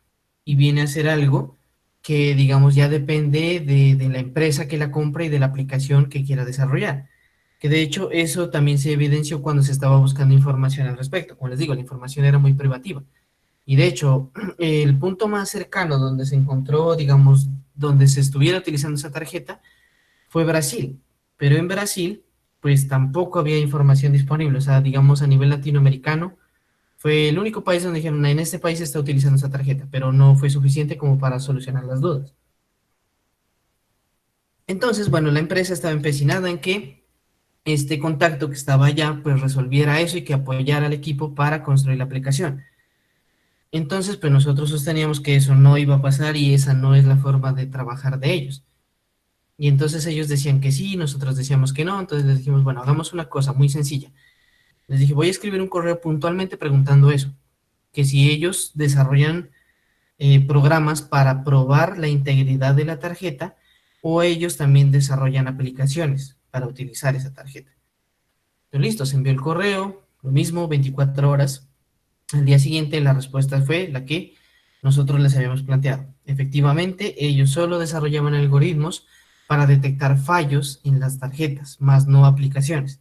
y viene a ser algo que, digamos, ya depende de la empresa que la compra y de la aplicación que quiera desarrollar. Que de hecho eso también se evidenció cuando se estaba buscando información al respecto. Como les digo, la información era muy privativa. Y de hecho, el punto más cercano donde se encontró, digamos, donde se estuviera utilizando esa tarjeta fue Brasil. Pero en Brasil, pues tampoco había información disponible. O sea, digamos, a nivel latinoamericano, fue el único país donde dijeron, en este país se está utilizando esa tarjeta, pero no fue suficiente como para solucionar las dudas. Entonces, bueno, la empresa estaba empecinada en que este contacto que estaba allá, pues resolviera eso y que apoyara al equipo para construir la aplicación. Entonces, pues nosotros sosteníamos que eso no iba a pasar y esa no es la forma de trabajar de ellos. Y entonces ellos decían que sí, nosotros decíamos que no, entonces les dijimos, bueno, hagamos una cosa muy sencilla. Les dije, voy a escribir un correo puntualmente preguntando eso, que si ellos desarrollan programas para probar la integridad de la tarjeta o ellos también desarrollan aplicaciones para utilizar esa tarjeta. Entonces, listo, se envió el correo, lo mismo, 24 horas. Al día siguiente la respuesta fue la que nosotros les habíamos planteado. Efectivamente, ellos solo desarrollaban algoritmos para detectar fallos en las tarjetas, más no aplicaciones.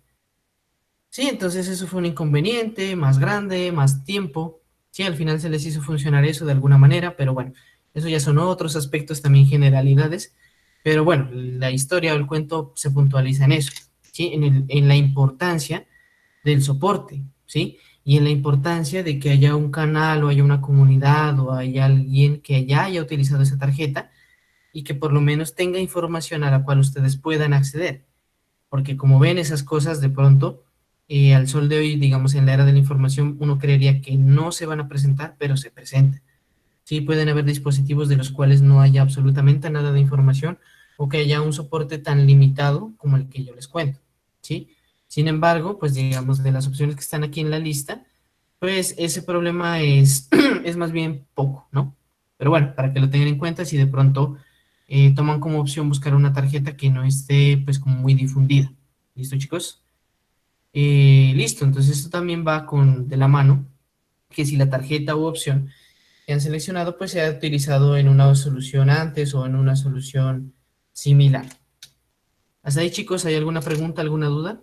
Sí, entonces eso fue un inconveniente, más grande, más tiempo. Sí, al final se les hizo funcionar eso de alguna manera, pero bueno, eso ya son otros aspectos también generalidades. Pero bueno, la historia o el cuento se puntualiza en eso, ¿sí? En la importancia del soporte, ¿sí? Y en la importancia de que haya un canal o haya una comunidad o haya alguien que ya haya utilizado esa tarjeta y que por lo menos tenga información a la cual ustedes puedan acceder. Porque como ven esas cosas de pronto, al sol de hoy, digamos en la era de la información, uno creería que no se van a presentar, pero se presentan. Sí, pueden haber dispositivos de los cuales no haya absolutamente nada de información o que haya un soporte tan limitado como el que yo les cuento, ¿sí? Sin embargo, pues digamos de las opciones que están aquí en la lista, pues ese problema es, es más bien poco, ¿no? Pero bueno, para que lo tengan en cuenta, si de pronto toman como opción buscar una tarjeta que no esté pues como muy difundida. ¿Listo, chicos? Listo, entonces esto también va con de la mano, que si la tarjeta u opción que han seleccionado pues se ha utilizado en una solución antes o en una solución similar. Hasta ahí, chicos, ¿hay alguna pregunta, alguna duda?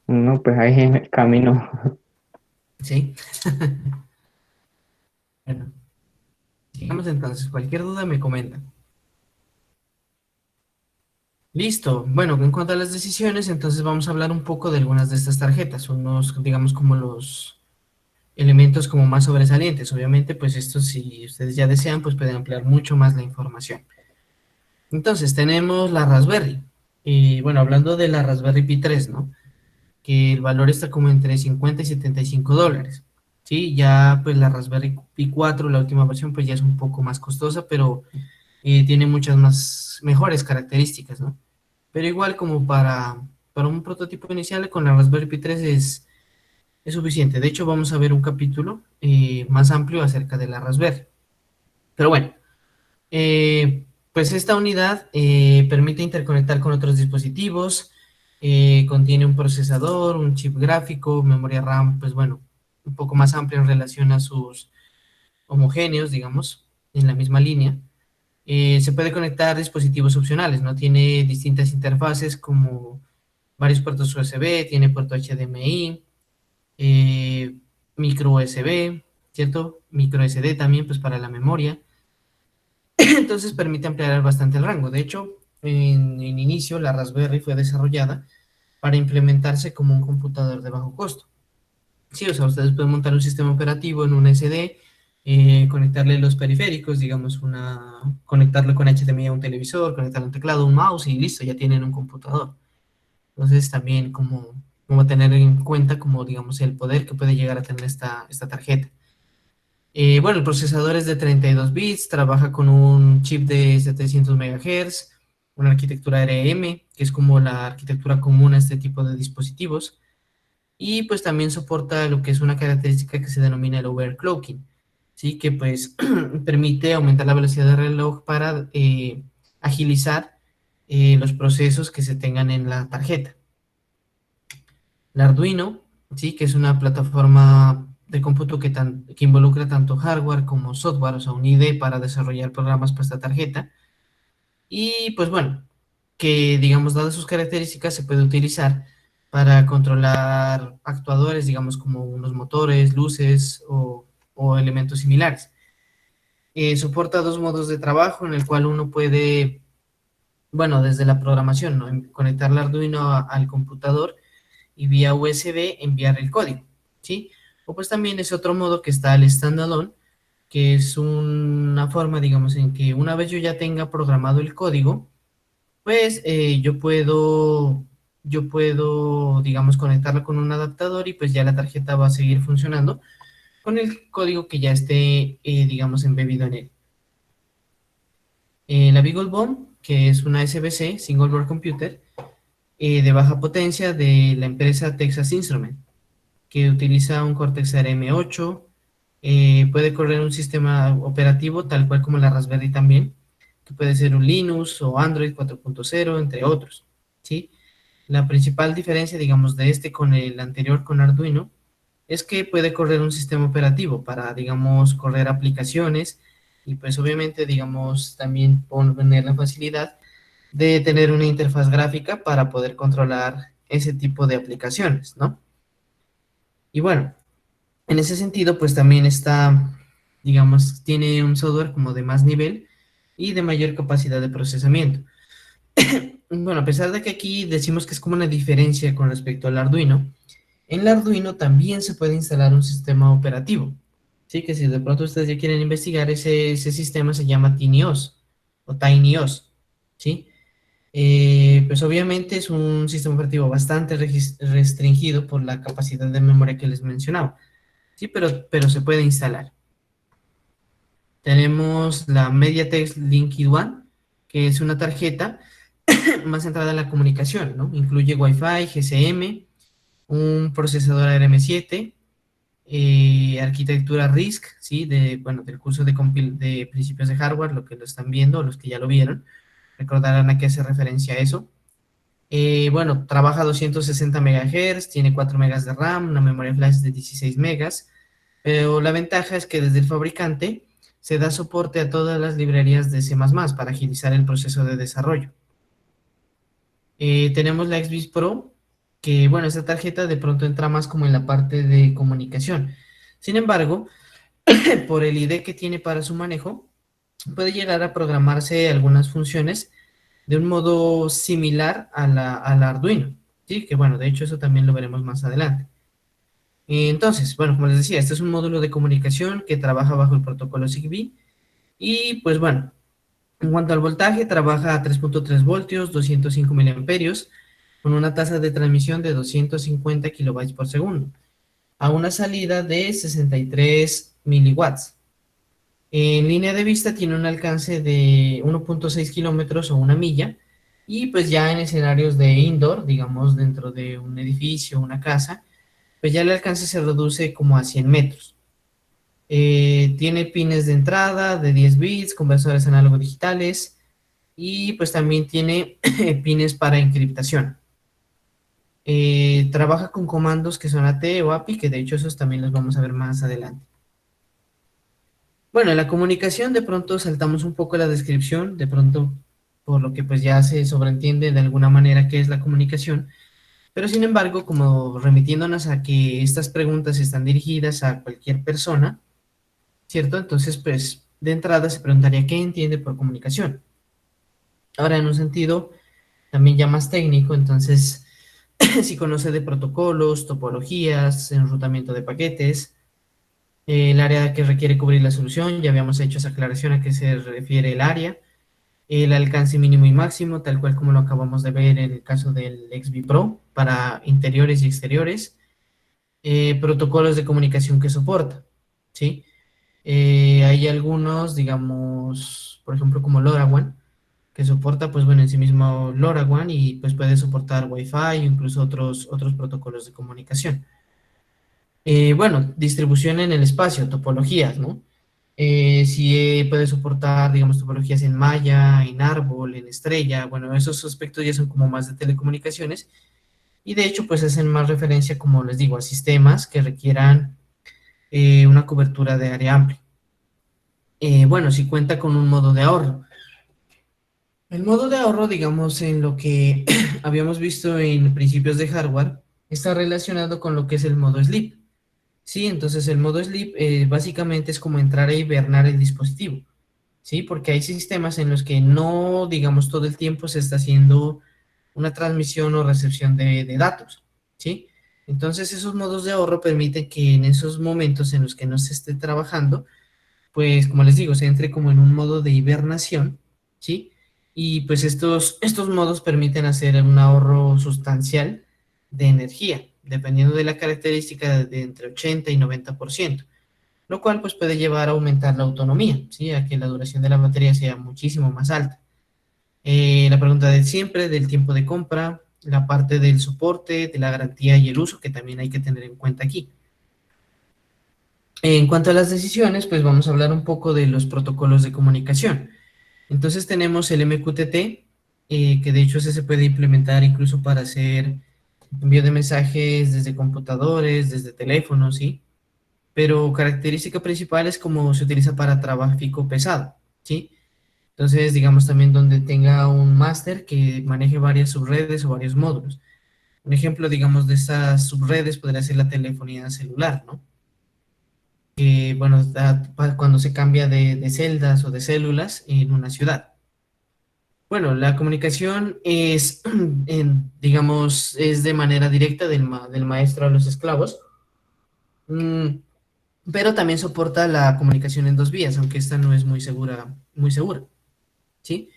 No, pues ahí en el camino. Sí. Bueno, sigamos entonces. Cualquier duda me comentan. Listo. Bueno, en cuanto a las decisiones, entonces vamos a hablar un poco de algunas de estas tarjetas, unos, digamos, como los elementos como más sobresalientes. Obviamente, pues esto si ustedes ya desean, pues pueden ampliar mucho más la información. Entonces, tenemos la Raspberry. Y bueno, hablando de la Raspberry Pi 3, ¿no? Que el valor está como entre 50 y $75. Sí, ya pues la Raspberry Pi 4, la última versión, pues ya es un poco más costosa, pero tiene muchas más mejores características, ¿no? Pero igual como para un prototipo inicial con la Raspberry Pi 3 es suficiente. De hecho, vamos a ver un capítulo más amplio acerca de la Raspberry. Pero bueno, pues esta unidad permite interconectar con otros dispositivos, contiene un procesador, un chip gráfico, memoria RAM, pues bueno, un poco más amplio en relación a sus homogéneos, digamos, en la misma línea. Se puede conectar dispositivos opcionales, ¿no? Tiene distintas interfaces como varios puertos USB, tiene puerto HDMI, eh, micro USB, ¿cierto? Micro SD también, pues para la memoria. Entonces permite ampliar bastante el rango. De hecho, en inicio la Raspberry fue desarrollada para implementarse como un computador de bajo costo. Sí, o sea, ustedes pueden montar un sistema operativo en un SD, conectarle los periféricos, digamos, conectarlo con HDMI a un televisor, conectarle un teclado, un mouse y listo, ya tienen un computador. Entonces también como tener en cuenta como, digamos, el poder que puede llegar a tener esta tarjeta. Bueno, el procesador es de 32 bits, trabaja con un chip de 700 MHz, una arquitectura ARM, que es como la arquitectura común a este tipo de dispositivos, y pues también soporta lo que es una característica que se denomina el overclocking, ¿sí? Que pues permite aumentar la velocidad del reloj para agilizar los procesos que se tengan en la tarjeta. El Arduino, ¿sí? Que es una plataforma de cómputo que involucra tanto hardware como software, o sea, un IDE para desarrollar programas para esta tarjeta. Y pues bueno, que digamos, dadas sus características, se puede utilizar para controlar actuadores, digamos, como unos motores, luces o elementos similares. Soporta dos modos de trabajo en el cual uno puede, bueno, desde la programación, ¿no? Conectar el Arduino al computador y vía USB enviar el código, ¿sí? O pues también es otro modo que está el standalone, que es una forma, digamos, en que una vez yo ya tenga programado el código, pues yo puedo, digamos, conectarlo con un adaptador y pues ya la tarjeta va a seguir funcionando con el código que ya esté, digamos, embebido en él. La BeagleBone, que es una SBC, Single Board Computer, de baja potencia de la empresa Texas Instruments, que utiliza un Cortex RM8, puede correr un sistema operativo tal cual como la Raspberry también, que puede ser un Linux o Android 4.0, entre otros, ¿sí? La principal diferencia, digamos, de este con el anterior, con Arduino, es que puede correr un sistema operativo para, digamos, correr aplicaciones y pues obviamente, digamos, también poner la facilidad de tener una interfaz gráfica para poder controlar ese tipo de aplicaciones, ¿no? Y bueno, en ese sentido, pues también está, digamos, tiene un software como de más nivel y de mayor capacidad de procesamiento. Bueno, a pesar de que aquí decimos que es como una diferencia con respecto al Arduino, en el Arduino también se puede instalar un sistema operativo. Sí, que si de pronto ustedes ya quieren investigar, ese sistema se llama TinyOS o TinyOS, ¿sí? Pues obviamente es un sistema operativo bastante restringido por la capacidad de memoria que les mencionaba, ¿sí? Pero se puede instalar. Tenemos la MediaTek Linked One, que es una tarjeta más centrada en la comunicación, ¿no? Incluye Wi-Fi, GSM, un procesador ARM7, arquitectura RISC, ¿sí? Bueno, del curso de principios de hardware, lo que lo están viendo, los que ya lo vieron, recordarán a qué hace referencia a eso. Bueno, trabaja a 260 MHz, tiene 4 megas de RAM, una memoria flash de 16 megas, pero la ventaja es que desde el fabricante se da soporte a todas las librerías de C++ para agilizar el proceso de desarrollo. Tenemos la XBIS Pro, que bueno, esta tarjeta de pronto entra más como en la parte de comunicación. Sin embargo, por el ID que tiene para su manejo, puede llegar a programarse algunas funciones de un modo similar a la Arduino, ¿sí? Que bueno, de hecho eso también lo veremos más adelante. Entonces, bueno, como les decía, este es un módulo de comunicación que trabaja bajo el protocolo Zigbee y pues bueno, en cuanto al voltaje, trabaja a 3.3 voltios, 205 miliamperios, con una tasa de transmisión de 250 kilobytes por segundo, a una salida de 63 miliwatts. En línea de vista tiene un alcance de 1.6 kilómetros o una milla, y pues ya en escenarios de indoor, digamos dentro de un edificio, una casa, pues ya el alcance se reduce como a 100 metros. Tiene pines de entrada de 10 bits, conversores análogo digitales y pues también tiene pines para encriptación. Trabaja con comandos que son AT o API, que de hecho esos también los vamos a ver más adelante. Bueno, en la comunicación de pronto saltamos un poco la descripción, de pronto por lo que pues ya se sobreentiende de alguna manera qué es la comunicación, pero sin embargo, como remitiéndonos a que estas preguntas están dirigidas a cualquier persona, ¿cierto? Entonces, pues de entrada se preguntaría qué entiende por comunicación. Ahora, en un sentido también ya más técnico, entonces, si conoce de protocolos, topologías, enrutamiento de paquetes, el área que requiere cubrir la solución, ya habíamos hecho esa aclaración a qué se refiere el área, el alcance mínimo y máximo, tal cual como lo acabamos de ver en el caso del XB Pro, para interiores y exteriores, protocolos de comunicación que soporta, ¿sí? Hay algunos, digamos, por ejemplo, como LoRaWAN, que soporta, pues bueno, en sí mismo LoRaWAN y pues puede soportar Wi-Fi o incluso otros protocolos de comunicación. Bueno, distribución en el espacio, topologías, ¿no? Si puede soportar, digamos, topologías en malla, en árbol, en estrella, bueno, esos aspectos ya son como más de telecomunicaciones y de hecho, pues hacen más referencia, como les digo, a sistemas que requieran una cobertura de área amplia. Bueno, si cuenta con un modo de ahorro. El modo de ahorro, digamos, en lo que habíamos visto en principios de hardware, está relacionado con lo que es el modo sleep. Sí, entonces el modo sleep básicamente es como entrar a hibernar el dispositivo, ¿sí? Porque hay sistemas en los que no, digamos, todo el tiempo se está haciendo una transmisión o recepción de datos, ¿sí? Entonces esos modos de ahorro permiten que en esos momentos en los que no se esté trabajando, pues como les digo, se entre como en un modo de hibernación, ¿sí? Y pues estos modos permiten hacer un ahorro sustancial de energía, dependiendo de la característica de entre 80 y 90%, lo cual pues puede llevar a aumentar la autonomía, ¿sí? A que la duración de la batería sea muchísimo más alta. La pregunta de siempre, del tiempo de compra, la parte del soporte, de la garantía y el uso, que también hay que tener en cuenta aquí. En cuanto a las decisiones, pues vamos a hablar un poco de los protocolos de comunicación. Entonces tenemos el MQTT, que de hecho ese se puede implementar incluso para hacer envío de mensajes desde computadores, desde teléfonos, ¿sí? Pero característica principal es como se utiliza para tráfico pesado, ¿sí? Entonces, digamos también donde tenga un máster que maneje varias subredes o varios módulos. Un ejemplo, digamos, de esas subredes podría ser la telefonía celular, ¿no? Que, bueno, cuando se cambia de celdas o de células en una ciudad. Bueno, la comunicación es, digamos, es de manera directa del maestro a los esclavos, mm, pero también soporta la comunicación en dos vías, aunque esta no es muy segura, ¿sí?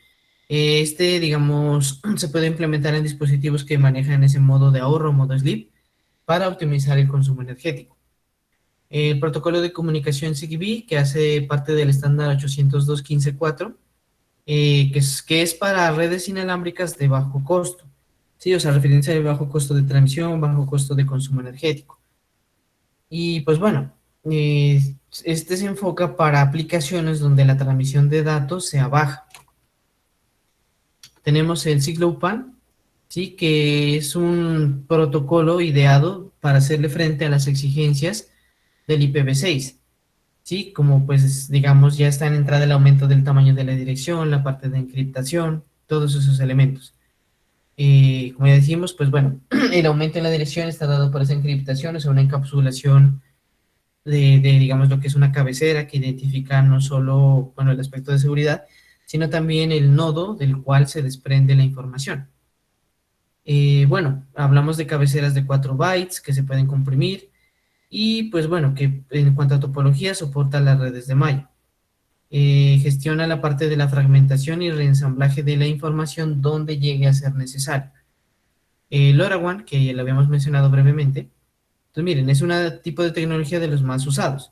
Digamos, se puede implementar en dispositivos que manejan ese modo de ahorro, modo sleep, para optimizar el consumo energético. El protocolo de comunicación ZigBee, que hace parte del estándar 802.15.4, que es para redes inalámbricas de bajo costo. Sí, o sea, referencia de bajo costo de transmisión, bajo costo de consumo energético. Y pues bueno, este se enfoca para aplicaciones donde la transmisión de datos sea baja. Tenemos el CicloPan, ¿sí? Que es un protocolo ideado para hacerle frente a las exigencias del IPv6, ¿sí? Como pues digamos ya está en entrada el aumento del tamaño de la dirección, la parte de encriptación, todos esos elementos. Como ya decimos, pues bueno, el aumento en la dirección está dado por esa encriptación, o sea, una encapsulación digamos, lo que es una cabecera que identifica no solo, bueno, el aspecto de seguridad, sino también el nodo del cual se desprende la información. Bueno, hablamos de cabeceras de 4 bytes que se pueden comprimir y pues bueno, que en cuanto a topología soporta las redes de malla. Gestiona la parte de la fragmentación y reensamblaje de la información donde llegue a ser necesario. LoRaWAN, que ya lo habíamos mencionado brevemente, entonces miren, es un tipo de tecnología de los más usados.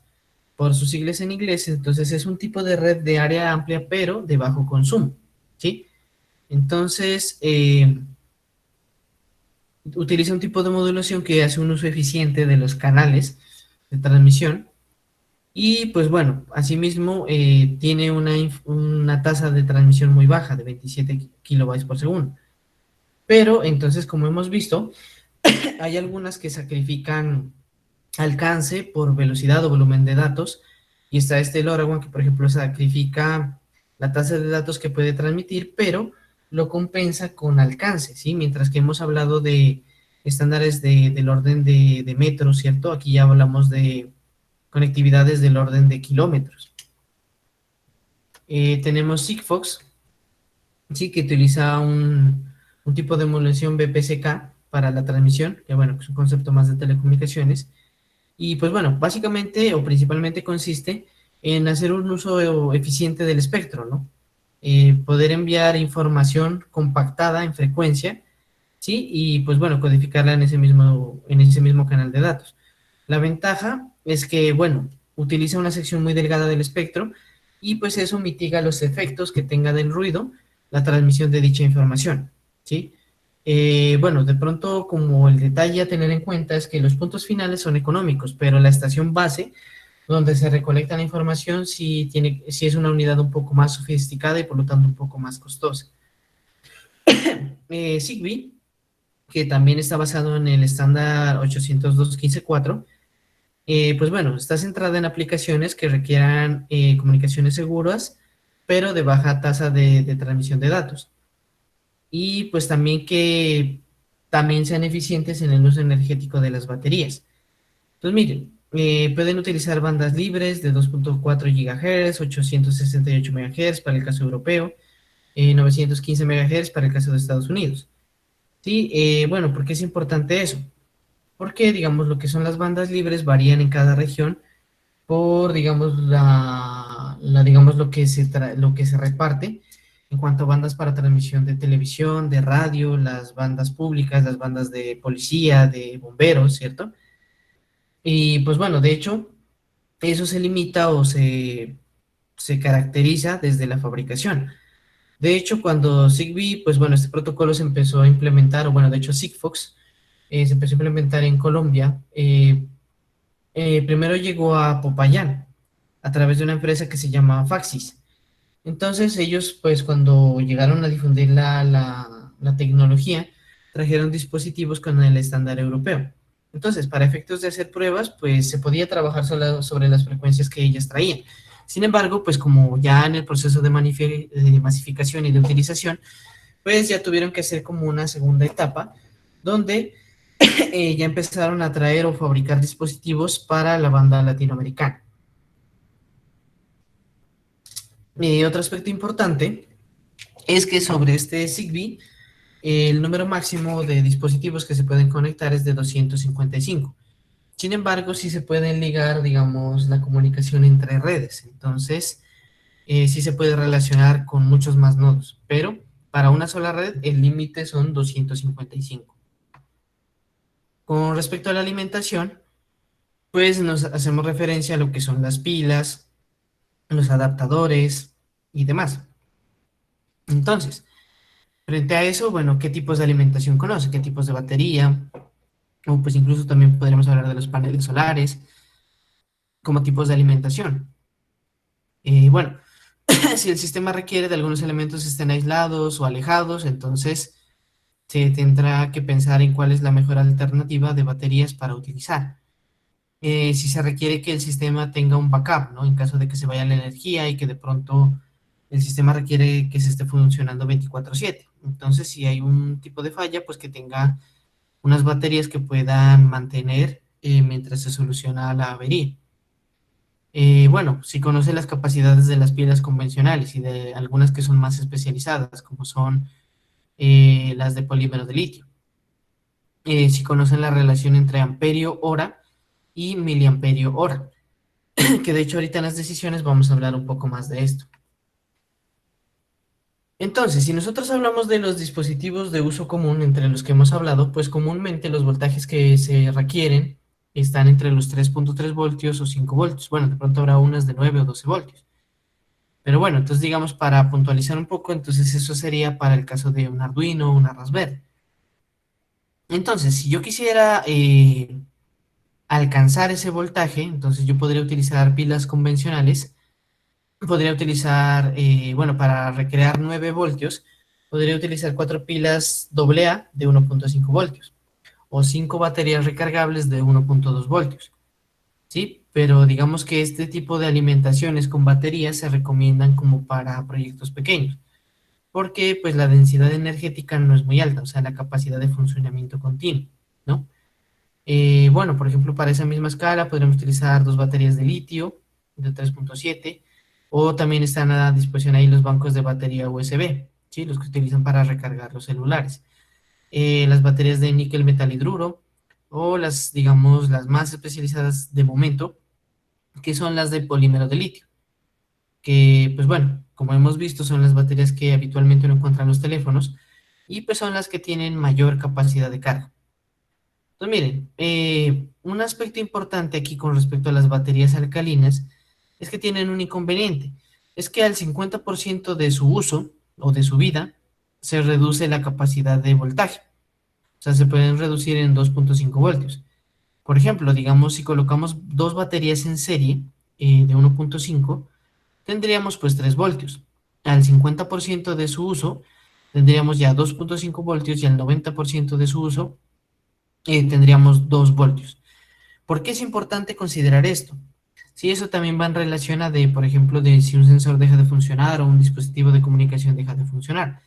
Por sus siglas en inglés, entonces es un tipo de red de área amplia, pero de bajo consumo, ¿sí? Entonces, utiliza un tipo de modulación que hace un uso eficiente de los canales de transmisión y pues bueno, asimismo tiene una tasa de transmisión muy baja de 27 kilobytes por segundo. Pero entonces, como hemos visto, Hay algunas que sacrifican alcance por velocidad o volumen de datos, y está este LoRaWAN que, por ejemplo, sacrifica la tasa de datos que puede transmitir, pero lo compensa con alcance, ¿sí? Mientras que hemos hablado de estándares del orden de metros, ¿cierto? Aquí ya hablamos de conectividades del orden de kilómetros. Tenemos Sigfox, sí, que utiliza un tipo de emulación BPCK para la transmisión, que bueno, es un concepto más de telecomunicaciones. Y pues bueno, básicamente o principalmente consiste en hacer un uso eficiente del espectro, ¿no? Poder enviar información compactada en frecuencia, ¿sí? Y pues bueno, codificarla en ese mismo canal de datos. La ventaja es que, bueno, utiliza una sección muy delgada del espectro y pues eso mitiga los efectos que tenga del ruido la transmisión de dicha información, ¿sí? Bueno, de pronto como el detalle a tener en cuenta es que los puntos finales son económicos, pero la estación base donde se recolecta la información sí es una unidad un poco más sofisticada y por lo tanto un poco más costosa. Zigbee, que también está basado en el estándar 802.15.4, pues bueno, está centrada en aplicaciones que requieran comunicaciones seguras, pero de baja tasa de transmisión de datos. Y pues también que también sean eficientes en el uso energético de las baterías. Entonces, miren, pueden utilizar bandas libres de 2.4 GHz, 868 MHz para el caso europeo, 915 MHz para el caso de Estados Unidos. Sí, bueno, ¿por qué es importante eso? Porque, digamos, lo que son las bandas libres varían en cada región por, digamos, digamos, lo que se reparte en cuanto a bandas para transmisión de televisión, de radio, las bandas públicas, las bandas de policía, de bomberos, ¿cierto? Y pues bueno, de hecho, eso se limita se caracteriza desde la fabricación. De hecho, cuando Zigbee, pues bueno, este protocolo se empezó a implementar, o bueno, de hecho Sigfox se empezó a implementar en Colombia, primero llegó a Popayán a través de una empresa que se llama Faxis. Entonces ellos, pues cuando llegaron a difundir la tecnología, trajeron dispositivos con el estándar europeo. Entonces, para efectos de hacer pruebas, pues se podía trabajar sobre las frecuencias que ellas traían. Sin embargo, pues como ya en el proceso de masificación y de utilización, pues ya tuvieron que hacer como una segunda etapa, donde ya empezaron a traer o fabricar dispositivos para la banda latinoamericana. Otro aspecto importante es que sobre este Zigbee, el número máximo de dispositivos que se pueden conectar es de 255. Sin embargo, sí se pueden ligar, digamos, la comunicación entre redes. Entonces, sí se puede relacionar con muchos más nodos, pero para una sola red el límite son 255. Con respecto a la alimentación, pues nos hacemos referencia a lo que son las pilas, los adaptadores y demás. Entonces, frente a eso, bueno, ¿qué tipos de alimentación conoce? ¿Qué tipos de batería? O pues incluso también podríamos hablar de los paneles solares como tipos de alimentación. Bueno, si el sistema requiere de algunos elementos estén aislados o alejados, entonces se tendrá que pensar en cuál es la mejor alternativa de baterías para utilizar. Si se requiere que el sistema tenga un backup, ¿no? En caso de que se vaya la energía y que de pronto el sistema requiere que se esté funcionando 24/7. Entonces, si hay un tipo de falla, pues que tenga unas baterías que puedan mantener mientras se soluciona la avería. Bueno, si conoce las capacidades de las pilas convencionales y de algunas que son más especializadas, como son las de polímero de litio. Si conocen la relación entre amperio-hora y miliamperio-hora, que de hecho ahorita en las decisiones vamos a hablar un poco más de esto. Entonces, si nosotros hablamos de los dispositivos de uso común entre los que hemos hablado, pues comúnmente los voltajes que se requieren están entre los 3.3 voltios o 5 voltios. Bueno, de pronto habrá unas de 9 o 12 voltios. Pero bueno, entonces digamos para puntualizar un poco, entonces eso sería para el caso de un Arduino o una Raspberry. Entonces, si yo quisiera alcanzar ese voltaje, entonces yo podría utilizar pilas convencionales, podría utilizar, bueno, para recrear 9 voltios, podría utilizar 4 pilas AA de 1.5 voltios. o 5 baterías recargables de 1.2 voltios, ¿sí? Pero digamos que este tipo de alimentaciones con baterías se recomiendan como para proyectos pequeños, porque pues la densidad energética no es muy alta, o sea, la capacidad de funcionamiento continuo, ¿no? Bueno, por ejemplo, para esa misma escala podríamos utilizar dos baterías de litio de 3.7 o también están a disposición ahí los bancos de batería USB, ¿sí? Los que utilizan para recargar los celulares. Las baterías de níquel metal hidruro o las, digamos, las más especializadas de momento, que son las de polímero de litio, que pues bueno, como hemos visto, son las baterías que habitualmente uno encuentra en los teléfonos y pues son las que tienen mayor capacidad de carga. Entonces, miren, un aspecto importante aquí con respecto a las baterías alcalinas es que tienen un inconveniente, es que al 50% de su uso o de su vida se reduce la capacidad de voltaje, o sea, se pueden reducir en 2.5 voltios. Por ejemplo, digamos, si colocamos dos baterías en serie de 1.5, tendríamos pues 3 voltios. Al 50% de su uso tendríamos ya 2.5 voltios y al 90% de su uso tendríamos 2 voltios. ¿Por qué es importante considerar esto? Si eso también va en relación a de, por ejemplo, de si un sensor deja de funcionar o un dispositivo de comunicación deja de funcionar.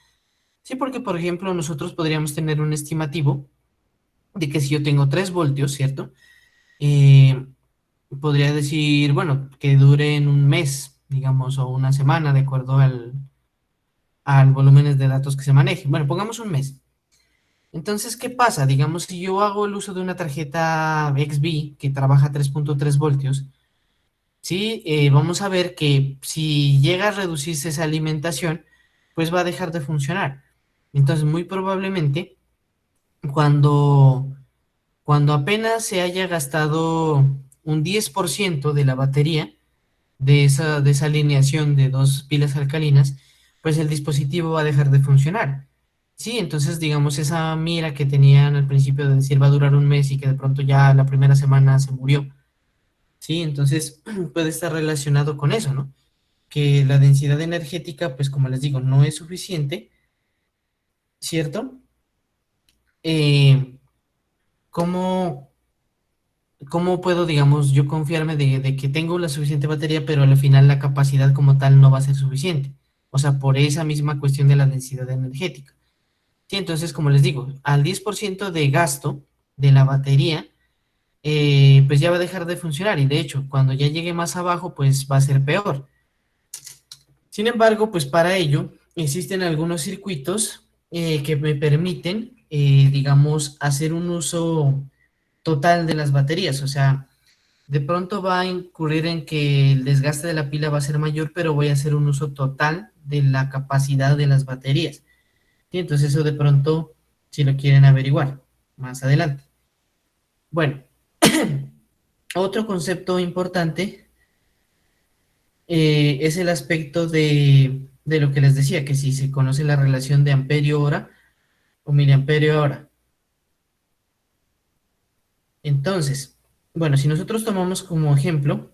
Sí, porque, por ejemplo, nosotros podríamos tener un estimativo de que si yo tengo 3 voltios, ¿cierto? Eh, podría decir, bueno, que dure en un mes, digamos, o una semana, de acuerdo al volúmenes de datos que se maneje. Bueno, pongamos un mes. Entonces, ¿qué pasa? Digamos, si yo hago el uso de una tarjeta XB que trabaja a 3.3 voltios, sí, vamos a ver que si llega a reducirse esa alimentación, pues va a dejar de funcionar. Entonces, muy probablemente, cuando, cuando apenas se haya gastado un 10% de la batería de esa alineación de dos pilas alcalinas, pues el dispositivo va a dejar de funcionar. Sí, entonces digamos esa mira que tenían al principio de decir va a durar un mes y que de pronto ya la primera semana se murió. Sí, entonces puede estar relacionado con eso, ¿no? Que la densidad energética, pues como les digo, no es suficiente, ¿cierto? Eh, ¿cómo, cómo puedo, digamos, yo confiarme de que tengo la suficiente batería, pero al final la capacidad como tal no va a ser suficiente? O sea, por esa misma cuestión de la densidad energética. Sí, entonces, como les digo, al 10% de gasto de la batería, pues ya va a dejar de funcionar y de hecho, cuando ya llegue más abajo, pues va a ser peor. Sin embargo, pues para ello existen algunos circuitos que me permiten, digamos, hacer un uso total de las baterías. O sea, de pronto va a incurrir en que el desgaste de la pila va a ser mayor, pero voy a hacer un uso total de la capacidad de las baterías. ¿Sí? Entonces eso de pronto, si lo quieren averiguar más adelante. Bueno, otro concepto importante es el aspecto de lo que les decía, que si se conoce la relación de amperio-hora o miliamperio-hora. Entonces, bueno, si nosotros tomamos como ejemplo,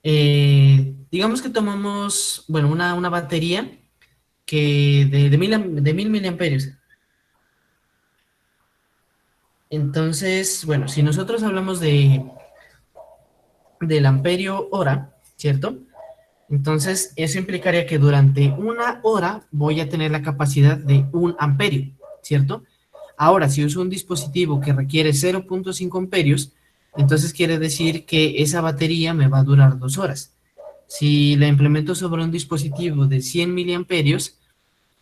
digamos que tomamos, bueno, una batería que de 1000 miliamperios. Entonces, bueno, si nosotros hablamos del amperio hora, ¿cierto? Entonces, eso implicaría que durante una hora voy a tener la capacidad de 1 amperio, ¿cierto? Ahora, si uso un dispositivo que requiere 0.5 amperios, entonces quiere decir que esa batería me va a durar 2 horas. Si la implemento sobre un dispositivo de 100 miliamperios,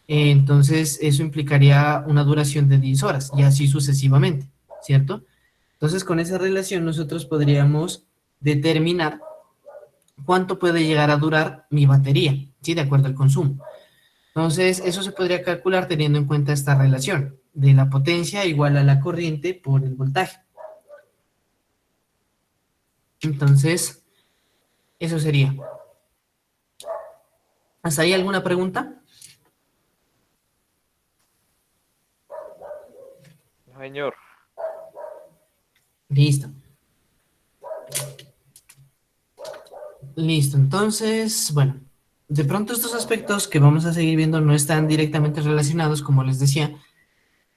entonces eso implicaría una duración de 10 horas y así sucesivamente, ¿cierto? Entonces, con esa relación nosotros podríamos determinar cuánto puede llegar a durar mi batería, ¿sí? De acuerdo al consumo. Entonces, eso se podría calcular teniendo en cuenta esta relación de la potencia igual a la corriente por el voltaje. Entonces, eso sería. ¿Hasta ahí alguna pregunta? No, señor. Listo. Listo. Entonces, bueno, de pronto estos aspectos que vamos a seguir viendo no están directamente relacionados, como les decía,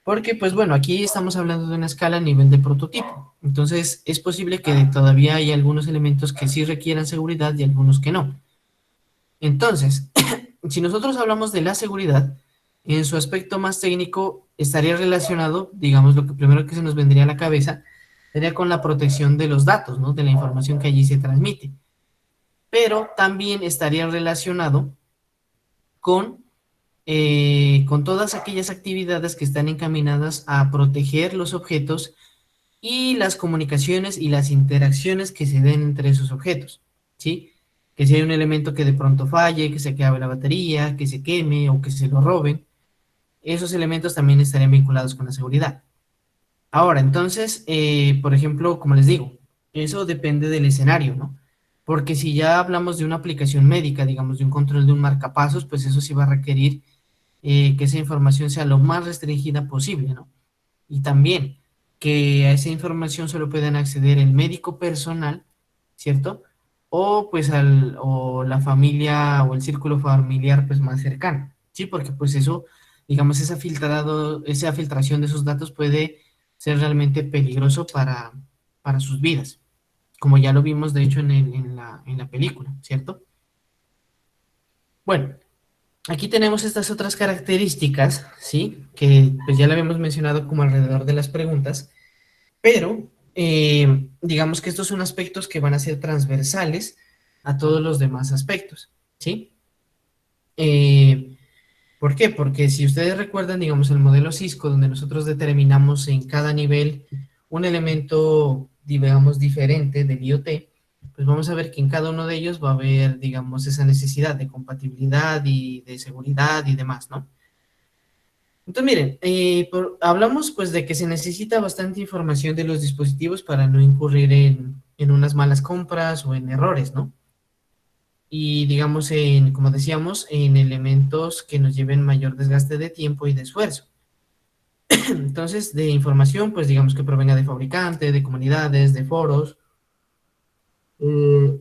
Porque, pues bueno, aquí estamos hablando de una escala a nivel de prototipo. Entonces, es posible que todavía hay algunos elementos que sí requieran seguridad y algunos que no. Entonces, si nosotros hablamos de la seguridad, en su aspecto más técnico estaría relacionado, digamos, lo que primero que se nos vendría a la cabeza sería con la protección de los datos, ¿no? De la información que allí se transmite. Pero también estaría relacionado con, con todas aquellas actividades que están encaminadas a proteger los objetos y las comunicaciones y las interacciones que se den entre esos objetos, ¿sí? Que si hay un elemento que de pronto falle, que se acabe la batería, que se queme o que se lo roben, esos elementos también estarían vinculados con la seguridad. Ahora, entonces, por ejemplo, como les digo, eso depende del escenario, ¿no? Porque si ya hablamos de una aplicación médica, digamos, de un control de un marcapasos, pues eso sí va a requerir que esa información sea lo más restringida posible, ¿no? Y también que a esa información solo puedan acceder el médico personal, ¿cierto? O pues o la familia o el círculo familiar pues más cercano, ¿sí? Porque pues eso, digamos, esa filtración de esos datos puede ser realmente peligroso para sus vidas, como ya lo vimos de hecho en la película, ¿cierto? Bueno, aquí tenemos estas otras características, ¿sí? Que pues ya lo habíamos mencionado como alrededor de las preguntas, pero digamos que estos son aspectos que van a ser transversales a todos los demás aspectos, ¿sí? ¿Por qué? Porque si ustedes recuerdan, digamos, el modelo Cisco, donde nosotros determinamos en cada nivel un elemento, digamos, diferente del IoT, pues vamos a ver que en cada uno de ellos va a haber, digamos, esa necesidad de compatibilidad y de seguridad y demás, ¿no? Entonces, miren, hablamos pues de que se necesita bastante información de los dispositivos para no incurrir en unas malas compras o en errores, ¿no? Y digamos, como decíamos, en elementos que nos lleven mayor desgaste de tiempo y de esfuerzo. Entonces, de información, pues digamos que provenga de fabricante, de comunidades, de foros, eh,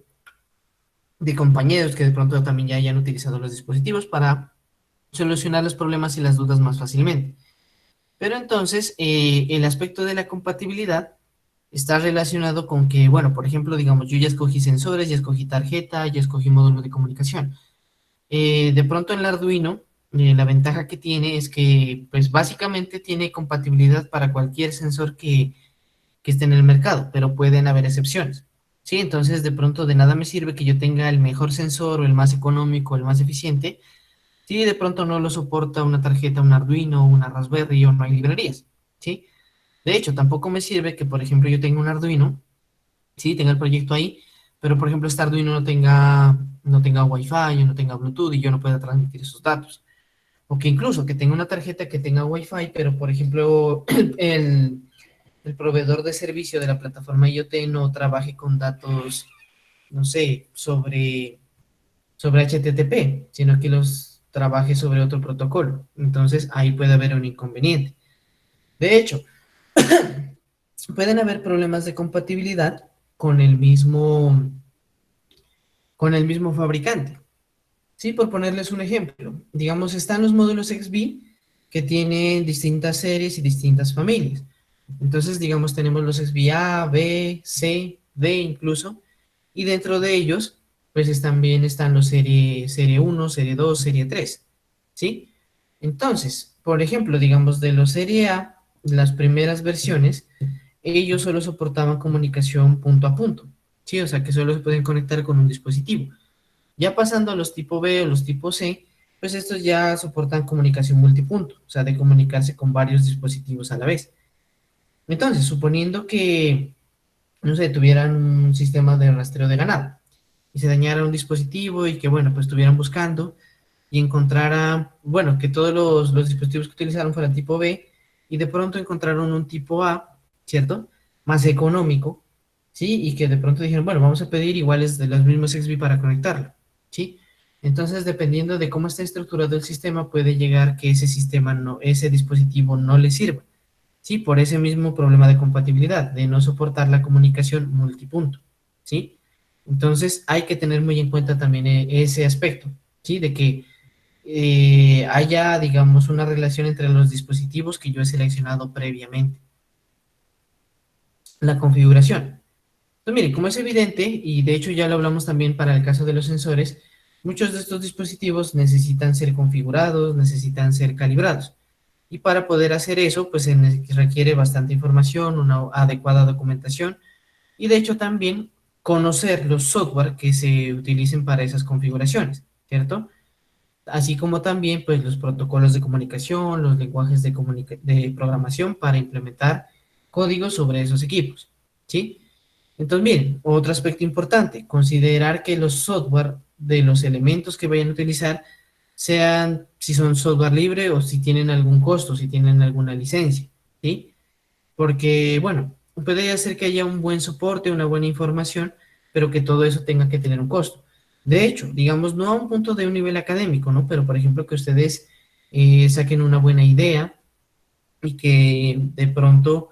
de compañeros que de pronto también ya hayan utilizado los dispositivos para solucionar los problemas y las dudas más fácilmente. Pero entonces, el aspecto de la compatibilidad está relacionado con que, bueno, por ejemplo, digamos, yo ya escogí sensores, ya escogí tarjeta, ya escogí módulo de comunicación. De pronto en el Arduino, la ventaja que tiene es que, pues básicamente tiene compatibilidad para cualquier sensor que esté en el mercado, pero pueden haber excepciones. Sí, entonces de pronto de nada me sirve que yo tenga el mejor sensor o el más económico, el más eficiente, si de pronto no lo soporta una tarjeta, un Arduino, una Raspberry o no hay librerías, ¿sí? De hecho, tampoco me sirve que, por ejemplo, yo tenga un Arduino, sí, tenga el proyecto ahí, pero, por ejemplo, este Arduino no tenga Wi-Fi o no tenga Bluetooth y yo no pueda transmitir esos datos. O que incluso que tenga una tarjeta que tenga Wi-Fi, pero, por ejemplo, el proveedor de servicio de la plataforma IoT no trabaje con datos, no sé, sobre HTTP, sino que los trabaje sobre otro protocolo. Entonces, ahí puede haber un inconveniente. De hecho, pueden haber problemas de compatibilidad con con el mismo fabricante. Sí, por ponerles un ejemplo. Digamos, están los módulos XB que tienen distintas series y distintas familias. Entonces, digamos, tenemos los XB A, B, C, D incluso, y dentro de ellos, pues también están los serie 1, serie 2, serie 3, ¿sí? Entonces, por ejemplo, digamos, de los serie A, las primeras versiones, ellos solo soportaban comunicación punto a punto, ¿sí? O sea, que solo se pueden conectar con un dispositivo. Ya pasando a los tipo B o los tipo C, pues estos ya soportan comunicación multipunto, o sea, de comunicarse con varios dispositivos a la vez. Entonces, suponiendo que, no sé, tuvieran un sistema de rastreo de ganado y se dañara un dispositivo y que, bueno, pues estuvieran buscando y encontraran, bueno, que todos los dispositivos que utilizaron fueran tipo B y de pronto encontraron un tipo A, ¿cierto? Más económico, ¿sí? Y que de pronto dijeron, bueno, vamos a pedir iguales de los mismos XB para conectarlo, ¿sí? Entonces, dependiendo de cómo está estructurado el sistema, puede llegar que ese sistema no, ese dispositivo no le sirva, ¿sí? Por ese mismo problema de compatibilidad, de no soportar la comunicación multipunto, ¿sí? Entonces, hay que tener muy en cuenta también ese aspecto, ¿sí? De que haya, digamos, una relación entre los dispositivos que yo he seleccionado previamente. La configuración. Entonces, mire, como es evidente, y de hecho ya lo hablamos también para el caso de los sensores, muchos de estos dispositivos necesitan ser configurados, necesitan ser calibrados. Y para poder hacer eso, pues se requiere bastante información, una adecuada documentación y de hecho también conocer los software que se utilicen para esas configuraciones, ¿cierto? Así como también pues los protocolos de comunicación, los lenguajes de programación para implementar códigos sobre esos equipos, ¿sí? Entonces, miren, otro aspecto importante, considerar que los software de los elementos que vayan a utilizar sean, si son software libre o si tienen algún costo, si tienen alguna licencia, ¿sí? Porque, bueno, puede ser que haya un buen soporte, una buena información, pero que todo eso tenga que tener un costo. De hecho, digamos, no a un punto de un nivel académico, ¿no? Pero, por ejemplo, que ustedes saquen una buena idea y que de pronto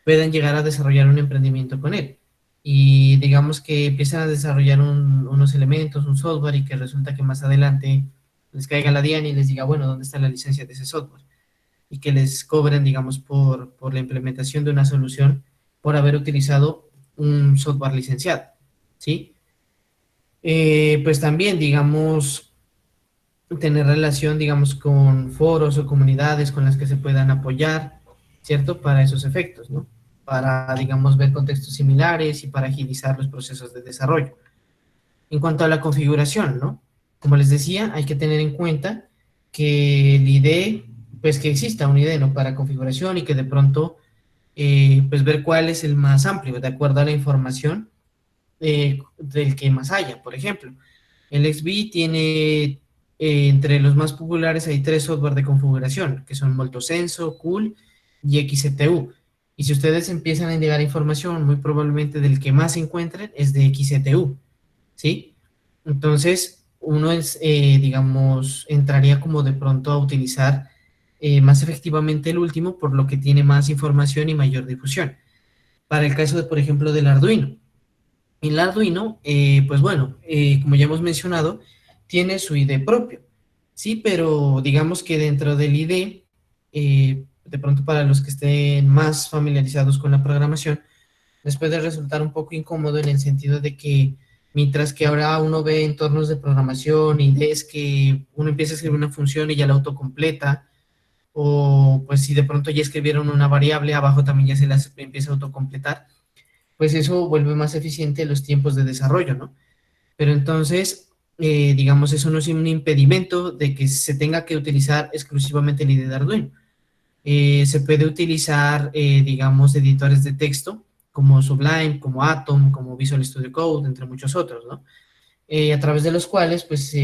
puedan llegar a desarrollar un emprendimiento con él. Y digamos que empiezan a desarrollar unos elementos, un software, y que resulta que más adelante les caiga la DIAN y les diga, bueno, ¿dónde está la licencia de ese software? Y que les cobren, digamos, por la implementación de una solución por haber utilizado un software licenciado, ¿sí? Pues también, digamos, tener relación, digamos, con foros o comunidades con las que se puedan apoyar, ¿cierto? Para esos efectos, ¿no? Para, digamos, ver contextos similares y para agilizar los procesos de desarrollo. En cuanto a la configuración, ¿no? Como les decía, hay que tener en cuenta que el IDE, pues que exista un IDE, ¿no? Para configuración y que de pronto, pues ver cuál es el más amplio, de acuerdo a la información del que más haya. Por ejemplo, el XB tiene, entre los más populares hay tres software de configuración, que son Multosenso, Cool y XCTU. Y si ustedes empiezan a llegar información, muy probablemente del que más se encuentren es de XCTU, ¿sí? Entonces, uno es, digamos, entraría como de pronto a utilizar más efectivamente el último, por lo que tiene más información y mayor difusión. Para el caso de, por ejemplo, del Arduino. El Arduino, pues bueno, como ya hemos mencionado, tiene su ID propio, ¿sí? Pero digamos que dentro del ID, de pronto para los que estén más familiarizados con la programación, les puede resultar un poco incómodo en el sentido de que mientras que ahora uno ve entornos de programación y ves que uno empieza a escribir una función y ya la autocompleta, o pues si de pronto ya escribieron una variable, abajo también ya se las empieza a autocompletar, pues eso vuelve más eficiente los tiempos de desarrollo, ¿no? Pero entonces, digamos, eso no es un impedimento de que se tenga que utilizar exclusivamente el IDE de Arduino. Se puede utilizar, digamos, editores de texto como Sublime, como Atom, como Visual Studio Code, entre muchos otros, ¿no? A través de los cuales, pues,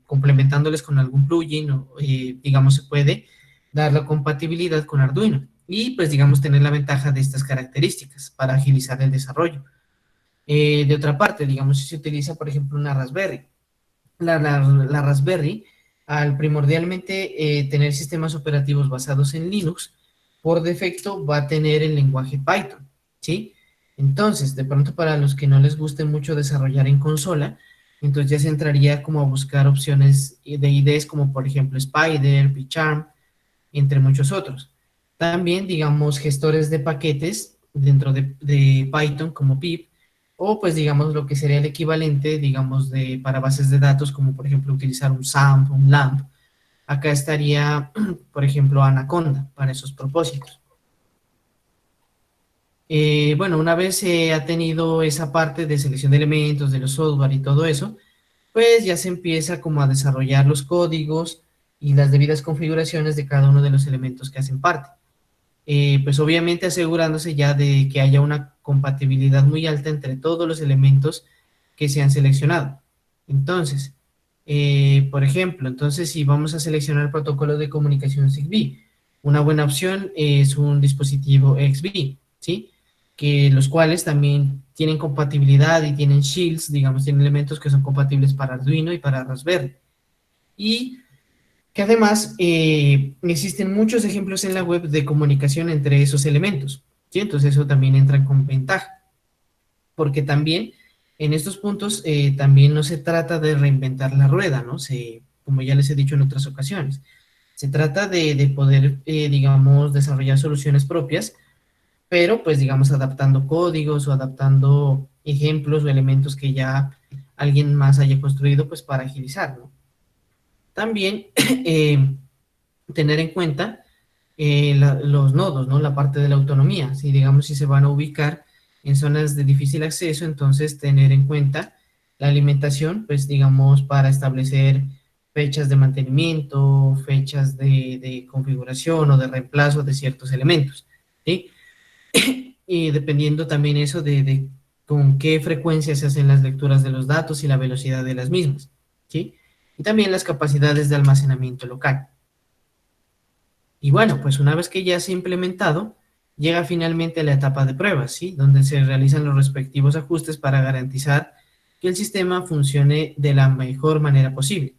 complementándoles con algún plugin, o, digamos, se puede dar la compatibilidad con Arduino y, pues, digamos, tener la ventaja de estas características para agilizar el desarrollo. De otra parte, digamos, si se utiliza, por ejemplo, una Raspberry, la Raspberry, al primordialmente tener sistemas operativos basados en Linux, por defecto va a tener el lenguaje Python, ¿sí? Entonces, de pronto para los que no les guste mucho desarrollar en consola, entonces ya se entraría como a buscar opciones de IDEs como por ejemplo Spider, PyCharm, entre muchos otros. También, digamos, gestores de paquetes dentro de Python como pip, o pues digamos lo que sería el equivalente, digamos, para bases de datos, como por ejemplo utilizar un SAMP, un LAMP. Acá estaría, por ejemplo, Anaconda para esos propósitos. Bueno, una vez se ha tenido esa parte de selección de elementos, de los software y todo eso, pues ya se empieza como a desarrollar los códigos y las debidas configuraciones de cada uno de los elementos que hacen parte. Pues obviamente asegurándose ya de que haya una compatibilidad muy alta entre todos los elementos que se han seleccionado. Entonces, por ejemplo, entonces si vamos a seleccionar protocolo de comunicación Zigbee, una buena opción es un dispositivo XBee, ¿sí? Que los cuales también tienen compatibilidad y tienen shields, digamos, tienen elementos que son compatibles para Arduino y para Raspberry. Y que además existen muchos ejemplos en la web de comunicación entre esos elementos, ¿sí? Entonces eso también entra con ventaja, porque también en estos puntos también no se trata de reinventar la rueda, ¿no? como ya les he dicho en otras ocasiones. Se trata de poder, digamos, desarrollar soluciones propias, pero pues, digamos, adaptando códigos o adaptando ejemplos o elementos que ya alguien más haya construido, pues para agilizar, ¿no? También tener en cuenta los nodos, ¿no? La parte de la autonomía. Si, digamos, si se van a ubicar en zonas de difícil acceso, entonces tener en cuenta la alimentación, pues, digamos, para establecer fechas de mantenimiento, fechas de configuración o de reemplazo de ciertos elementos, ¿sí? Y dependiendo también eso de con qué frecuencia se hacen las lecturas de los datos y la velocidad de las mismas, ¿sí? Y también las capacidades de almacenamiento local. Y bueno, pues una vez que ya se ha implementado, llega finalmente la etapa de pruebas, ¿sí? Donde se realizan los respectivos ajustes para garantizar que el sistema funcione de la mejor manera posible.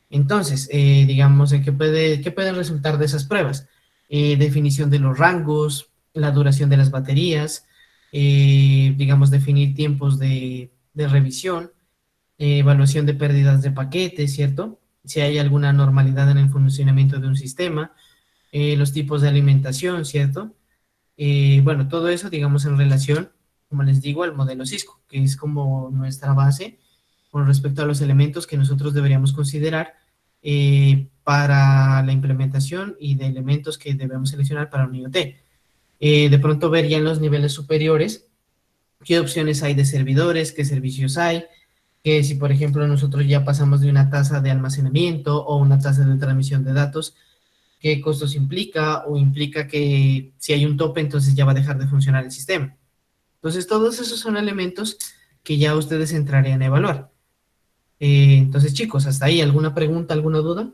Entonces, digamos, ¿qué pueden resultar de esas pruebas? Definición de los rangos, la duración de las baterías, digamos, definir tiempos de revisión, evaluación de pérdidas de paquetes, ¿cierto? Si hay alguna normalidad en el funcionamiento de un sistema, los tipos de alimentación, ¿cierto? Bueno, todo eso, digamos, en relación, como les digo, al modelo Cisco, que es como nuestra base con respecto a los elementos que nosotros deberíamos considerar para la implementación y de elementos que debemos seleccionar para un IoT. De pronto ver ya en los niveles superiores qué opciones hay de servidores, qué servicios hay, que si por ejemplo nosotros ya pasamos de una tasa de almacenamiento o una tasa de transmisión de datos, qué costos implica o implica que si hay un tope entonces ya va a dejar de funcionar el sistema. Entonces todos esos son elementos que ya ustedes entrarían a evaluar. Entonces chicos, hasta ahí, ¿alguna pregunta, alguna duda?